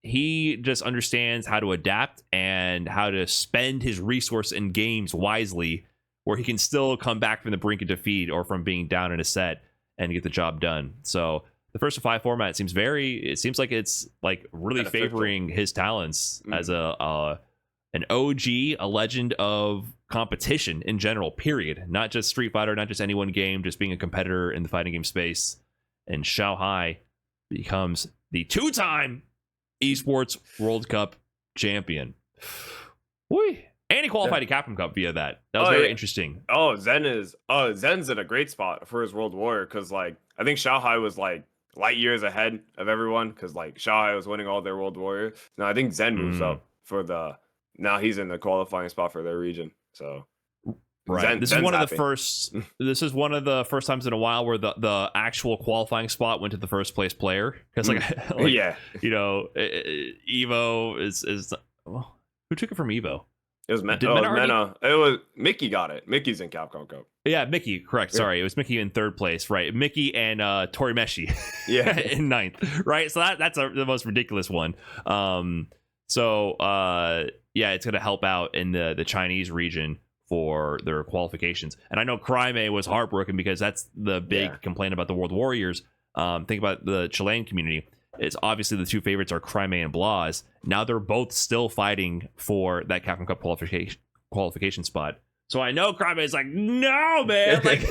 he just understands how to adapt and how to spend his resource in games wisely, where he can still come back from the brink of defeat or from being down in a set and get the job done. So the first to 5 format seems like it's like really favoring his talents as an OG, a legend of competition in general, period. Not just Street Fighter, not just any one game, just being a competitor in the fighting game space. And Xiaohai becomes the 2-time Esports World Cup champion. Whee. And he qualified to Capcom Cup via that. That was very interesting. Zen's in a great spot for his World Warrior, because like I think Xiaohai was like light years ahead of everyone, because like Xiaohai was winning all their World Warrior. Now I think Zen moves up for the now he's in the qualifying spot for their region. So Right. This is Zen's one of the happy. first. This is one of the first times in a while where the actual qualifying spot went to the first place player, because like Yeah, you know, Evo is well, who took it from Evo? it was Did Mena already? Mena. It was Mickey got it. Mickey's in Capcom Cup. Yeah, Mickey. Correct. Yeah. Sorry, it was Mickey in third place. Right, Mickey and Torimeshi. Yeah. in ninth. Right. So that's the most ridiculous one. Yeah, it's gonna help out in the Chinese region for their qualifications. And I know Cryme was heartbroken because that's the big complaint about the World Warriors. Think about the Chilean community. It's obviously the two favorites are Cryme and Blaz. Now they're both still fighting for that Capcom Cup qualification spot. So I know Cryme is like, no, man, like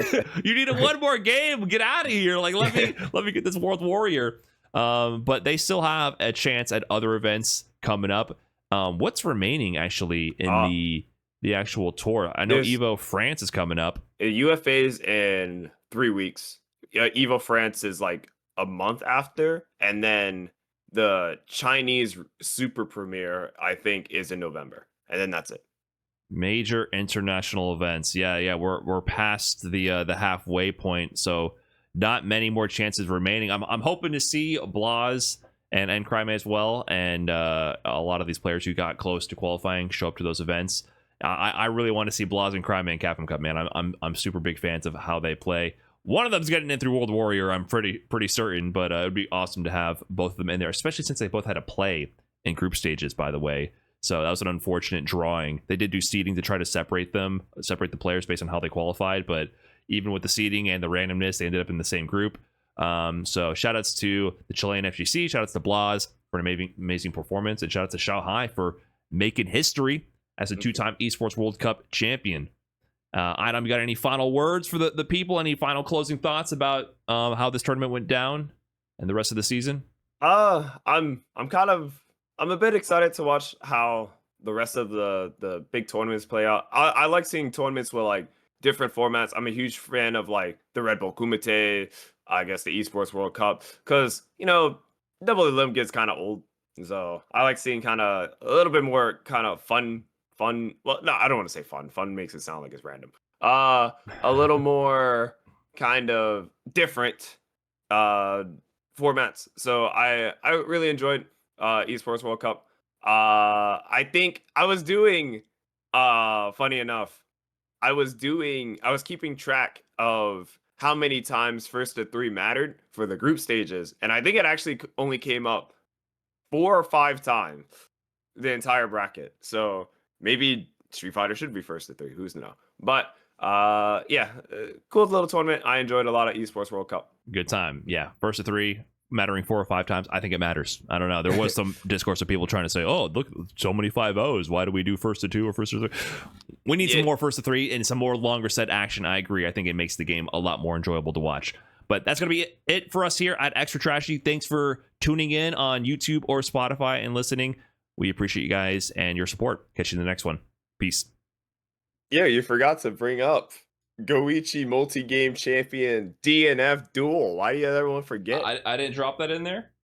you need one more game, get out of here. Like let me get this World Warrior. But they still have a chance at other events coming up. What's remaining actually in the actual tour? I know Evo France is coming up. UFA's in 3 weeks. Evo France is like a month after, and then the Chinese Super Premiere I think is in November, and then that's it. Major international events. Yeah. We're past the halfway point, so not many more chances remaining. I'm hoping to see Blaz and Cryme as well, and a lot of these players who got close to qualifying show up to those events. I really want to see Blaz and Cryme and Capcom Cup, man. I'm super big fans of how they play. One of them's getting in through World Warrior, I'm pretty certain, but it would be awesome to have both of them in there, especially since they both had to play in group stages, by the way. So that was an unfortunate drawing. They did do seeding to try to separate the players based on how they qualified, but even with the seeding and the randomness, they ended up in the same group. So shout outs to the Chilean FGC, shout outs to Blaz for an amazing performance, and shout out to Xiaohai for making history as a two-time Esports World Cup champion. Adam, you got any final words for the people? Any final closing thoughts about how this tournament went down and the rest of the season? I'm a bit excited to watch how the rest of the big tournaments play out. I like seeing tournaments with like different formats. I'm a huge fan of like the Red Bull Kumite, I guess the Esports World Cup, because double elim gets kind of old. So I like seeing kind of a little bit more kind of fun. Well, no, I don't want to say fun. Fun makes it sound like it's random. A little more kind of different formats. So I really enjoyed Esports World Cup. I think I was doing funny enough, I was keeping track of how many times first to 3 mattered for the group stages, and I think it actually only came up 4 or 5 times the entire bracket. So maybe Street Fighter should be first to 3, who's to know. But cool little tournament. I enjoyed a lot of Esports World Cup. Good time. Yeah, first to 3 mattering 4 or 5 times. I think it matters. I don't know, there was some discourse of people trying to say, oh, look, so many 5-0s, why do we do first to 2 or first to 3? We need some more first to 3 and some more longer set action. I agree. I think it makes the game a lot more enjoyable to watch. But that's going to be it for us here at Extra Trashy. Thanks for tuning in on YouTube or Spotify and listening. We appreciate you guys and your support. Catch you in the next one. Peace. Yeah, you forgot to bring up Goichi multi-game champion DNF duel. Why do you everyone forget? I didn't drop that in there.